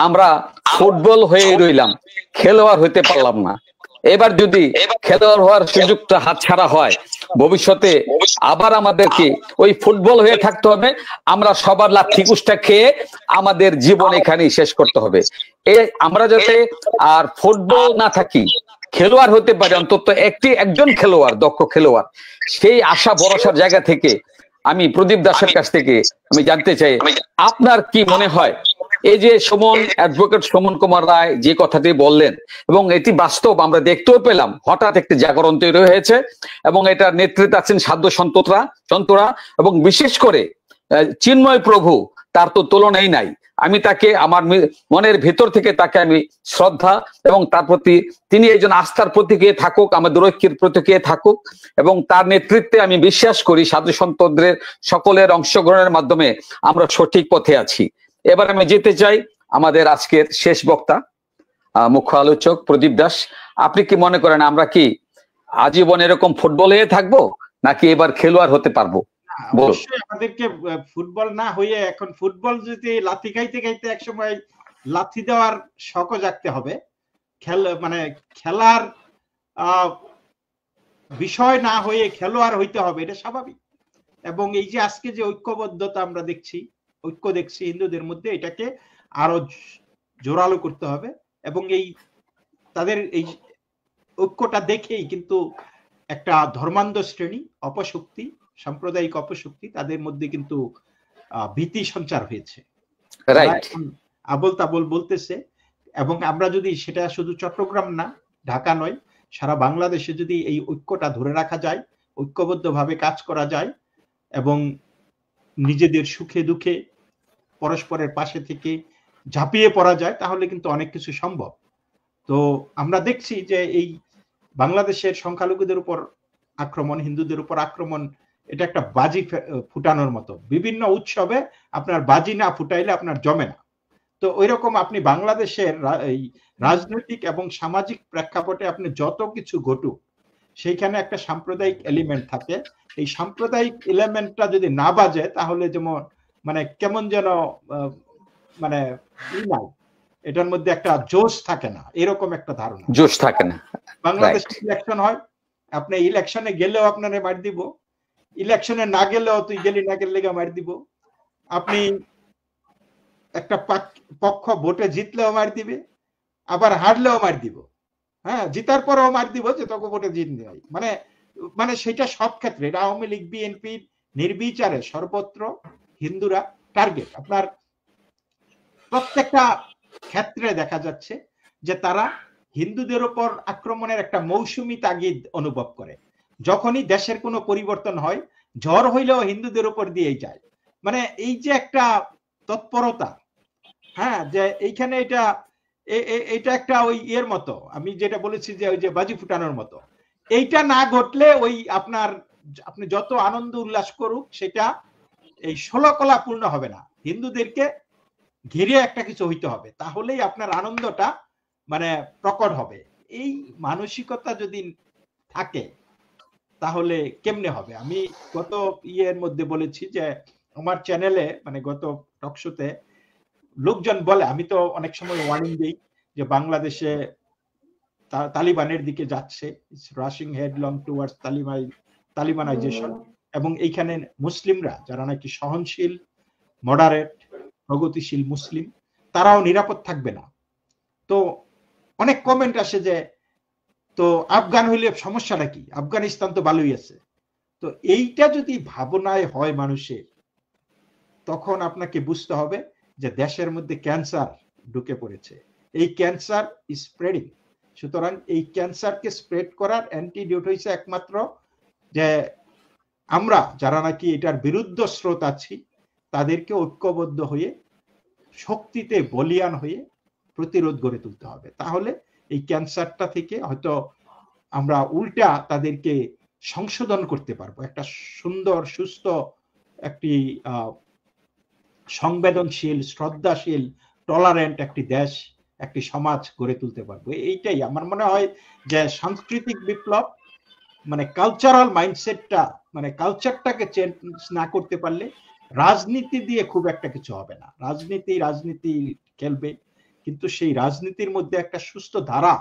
আমরা ফুটবল হয়ে রইলাম, খেলোয়াড় হইতে পারলাম না। এবার যদি খেলোয়াড় হওয়ার সুযোগটা হাতছাড়া হয়, ভবিষ্যতে আবার আমাদেরকে ওই ফুটবল হয়ে থাকতে হবে। আমরা সবার লাথি কুষ্টা খেয়ে আমাদের জীবন এখানেই শেষ করতে হবে। আমরা যাতে আর ফুটবল না থাকি, খেলোয়াড় হতে পারে, অন্তত একজন খেলোয়াড়, দক্ষ খেলোয়াড়। সেই আশা ভরসার জায়গা থেকে আমি প্রদীপ দাসের কাছ থেকে আমি জানতে চাই, আপনার কি মনে হয় এই যে অ্যাডভোকেট সুমন কুমার রায় যে কথাটি বললেন, এবং এটি বাস্তব আমরা দেখতেও পেলাম, হঠাৎ একটি জাগরণ তৈরি হয়েছে এবং এটার নেতৃত্বে আছেন সাধ্য সন্তরা, এবং বিশেষ করে চিন্ময় প্রভু, তার তো তুলনাই নাই। আমি তাকে আমার মনের ভেতর থেকে তাকে আমি শ্রদ্ধা এবং তার প্রতি তিনি একজন আস্থার প্রতীক হয়ে থাকুক, আমাদের ঐক্যের প্রতীক হয়ে থাকুক, এবং তার নেতৃত্বে আমি বিশ্বাস করি সাধু সন্তদের সকলের অংশগ্রহণের মাধ্যমে আমরা সঠিক পথে আছি। এবার আমি যেতে চাই আমাদের আজকের শেষ বক্তা, মুখ্য আলোচক প্রদীপ দাস। আপনি কি মনে করেন আমরা কি আজীবন এরকম ফুটবলে থাকবো, নাকি এবার খেলোয়াড় হতে পারবো? অবশ্যই আমাদেরকে ফুটবল না হয়ে এখন ফুটবল যদি লাথি খাইতে খাইতে একসময় লাথি দেওয়ার শখও জাগতে হবে। মানে খেলার বিষয় না হয়ে খেলোয়াড় হইতে হবে, এটা স্বাভাবিক। এবং এই যে আজকে যে ঐক্যবদ্ধতা আমরা দেখছি, ঐক্য দেখছি হিন্দুদের মধ্যে, এটাকে আরো জোরালো করতে হবে। এবং এই তাদের এই ঐক্যটা দেখেই কিন্তু একটা ধর্মান্ধ শ্রেণী, অপশক্তি, সাম্প্রদায়িক অপশক্তি, তাদের মধ্যে কিন্তু ভীতি সঞ্চার হয়েছে, আবল তাবল বলতেছে। এবং আমরা যদি সেটা শুধু চট্টগ্রাম না, ঢাকা নয়, সারা বাংলাদেশে যদি এই ঐক্যটা ধরে রাখা যায়, ঐক্যবদ্ধভাবে কাজ করা যায় এবং নিজেদের সুখে দুঃখে পরস্পরের পাশে থেকে ঝাঁপিয়ে পড়া যায়, তাহলে কিন্তু অনেক কিছু সম্ভব। তো আমরা দেখছি যে এই বাংলাদেশের সংখ্যালঘুদের উপর আক্রমণ, হিন্দুদের উপর আক্রমণ, এটা একটা বাজি ফুটানোর মতো। বিভিন্ন উৎসবে আপনার বাজি না ফুটাইলে আপনার জমে না। তো ওই রকম আপনি বাংলাদেশের এই রাজনৈতিক এবং সামাজিক প্রেক্ষাপটে আপনি যত কিছু ঘটুক, সেইখানে একটা সাম্প্রদায়িক এলিমেন্ট থাকে। এই সাম্প্রদায়িক এলিমেন্টটা যদি না বাজে, তাহলে যেমন মানে কেমন যেন মানে নাই, এটার মধ্যে একটা জোশ থাকে না, এরকম একটা ধারণা, জোশ থাকে না। বাংলাদেশে ইলেকশন হয়, আপনি ইলেকশনে গেলেও আপনারে মার দিব, ইলেকশনে না গেলেও তুই গেলি না গেলে মার দিব, আপনি একটা পক্ষ ভোটে জিতলেও মার দিবে, আবার হারলেও মার দিব, হ্যাঁ, জিতার পরেও মার দিব যে তোকে ভোটে জিততে হয়। মানে মানে সেটা সব ক্ষেত্রে, আওয়ামী লীগ বিএনপি নির্বিচারে সর্বত্র হিন্দুরা টার্গেট। আপনার প্রত্যেকটা ক্ষেত্রে দেখা যাচ্ছে যে তারা হিন্দুদের উপর আক্রমণের একটা মৌসুমী তাগিদ অনুভব করে। যখনই দেশের কোনো পরিবর্তন হয়, ঝড় হইলেও হিন্দুদের উপর দিয়েই যায়। মানে এই যে একটা তৎপরতা, হ্যাঁ, যে এইখানে এটা একটা ওই এর মতো, আমি যেটা বলেছি যে ওই যে বাজি ফুটানোর মতো, এইটা না ঘটলে ওই আপনি যত আনন্দ উল্লাস করুক, সেটা এই ষোলকলা পূর্ণ হবে না। হিন্দুদেরকে ঘিরে একটা কিছু হইতে হবে, তাহলেই আপনার আনন্দটা মানে প্রকট হবে। এই মানসিকতা যদি থাকে তাহলে কেমনে হবে? আমি গত ইয়ের মধ্যে বলেছি যে আমার চ্যানেলে, মানে গত টকশোতে লোকজন বলে, আমি তো অনেক সময় ওয়ার্নিং দিই যে বাংলাদেশে তালিবানের দিকে যাচ্ছে, রাশিং হেডলং টুয়ার্ডস তালিবানাইজেশন, এবং এইখানে মুসলিমরা যারা নাকি সহনশীল, মডারেট, প্রগতিশীল মুসলিম, তারাও নিরাপদ থাকবে না। তো অনেক কমেন্ট আসে যে তো আফগান হইলে সমস্যাটা কি, আফগানিস্তান তো ভালোই আছে। তো এইটা যদি ভাবনায় হয় মানুষের, তখন আপনাকে বুঝতে হবে যে দেশের মধ্যে ক্যান্সার ঢুকে পড়েছে, এই ক্যান্সার ইজ স্প্রেডিং। সুতরাং এই ক্যান্সারকে স্প্রেড করার অ্যান্টিডোট হইছে একমাত্র যে আমরা যারা নাকি এটার বিরুদ্ধ স্রোত আছি, তাদেরকে ঐক্যবদ্ধ হয়ে শক্তিতে বলিয়ান হয়ে প্রতিরোধ গড়ে তুলতে হবে। তাহলে এই ক্যান্সারটা থেকে হয়তো আমরা উল্টা তাদেরকে সংশোধন করতে পারবো, একটা সুন্দর সুস্থ একটি সংবেদনশীল, শ্রদ্ধাশীল, টলারেন্ট একটি দেশ, একটি সমাজ গড়ে তুলতে পারবো। এইটাই আমার মনে হয় যে সাংস্কৃতিক বিপ্লব, মানে কালচারাল মাইন্ডসেটটা, মানে কালচারটাকে চেঞ্জ না করতে পারলে রাজনীতি দিয়ে খুব একটা কিছু হবে না। রাজনীতি খেলবে, কিন্তু সেই রাজনীতির মধ্যে একটা সুস্থ ধারা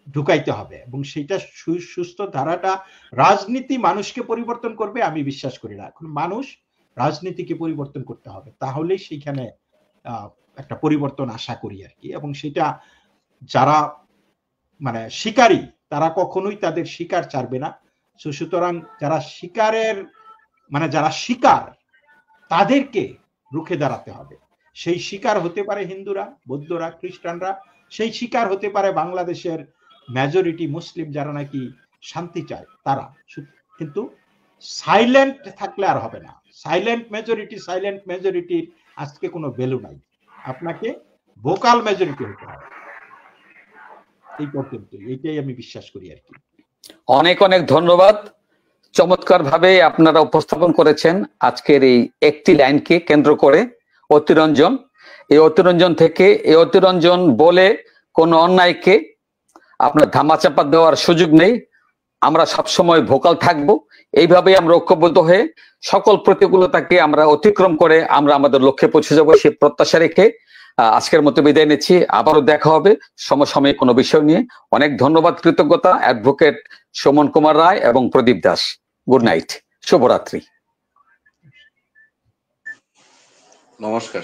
ঢুকাইতে হবে, এবং সেইটা সুস্থ ধারাটা রাজনীতি মানুষকে পরিবর্তন করবে আমি বিশ্বাস করি না। এখন মানুষ রাজনীতিকে পরিবর্তন করতে হবে, তাহলেই সেইখানে একটা পরিবর্তন আশা করি আর কি। এবং সেটা যারা মানে শিকারী, তারা কখনোই তাদের শিকার ছাড়বে না। সুতরাং যারা শিকারের মানে যারা শিকার, তাদেরকে রুখে দাঁড়াতে হবে। সেই শিকার হতে পারে হিন্দুরা, বৌদ্ধরা, খ্রিস্টানরা, সেই শিকার হতে পারে বাংলাদেশের মেজরিটি মুসলিম যারা নাকি শান্তি চায় তারা। কিন্তু সাইলেন্ট থাকলে আর হবে না। সাইলেন্ট মেজরিটির আজকে কোনো ভ্যালু নাই, আপনাকে ভোকাল মেজরিটি হতে হবে। এই পর্যন্ত এইটাই আমি বিশ্বাস করি আর কি। অনেক অনেক ধন্যবাদ, চমৎকার ভাবে আপনারা উপস্থাপন করেছেন আজকের এই একটি লাইনকে কেন্দ্র করে। অতিরঞ্জন, এই অতিরঞ্জন থেকে, এই অতিরঞ্জন বলে কোন অন্যায়কে আপনার ধামাচাপা দেওয়ার সুযোগ নেই। আমরা সবসময় ভোকাল থাকবো, এইভাবে আমরা ঐক্যবদ্ধ হয়ে সকল প্রতিকূলতাকে আমরা অতিক্রম করে আমরা আমাদের লক্ষ্যে পৌঁছে যাবো, সেই প্রত্যাশা রেখে আজকের মতো বিদায় নিচ্ছি। আবারও দেখা হবে সমসাময়িক কোনো বিষয় নিয়ে। অনেক ধন্যবাদ, কৃতজ্ঞতা অ্যাডভোকেট সুমন কুমার রায় এবং প্রদীপ দাস। গুড নাইট, শুভরাত্রি, নমস্কার।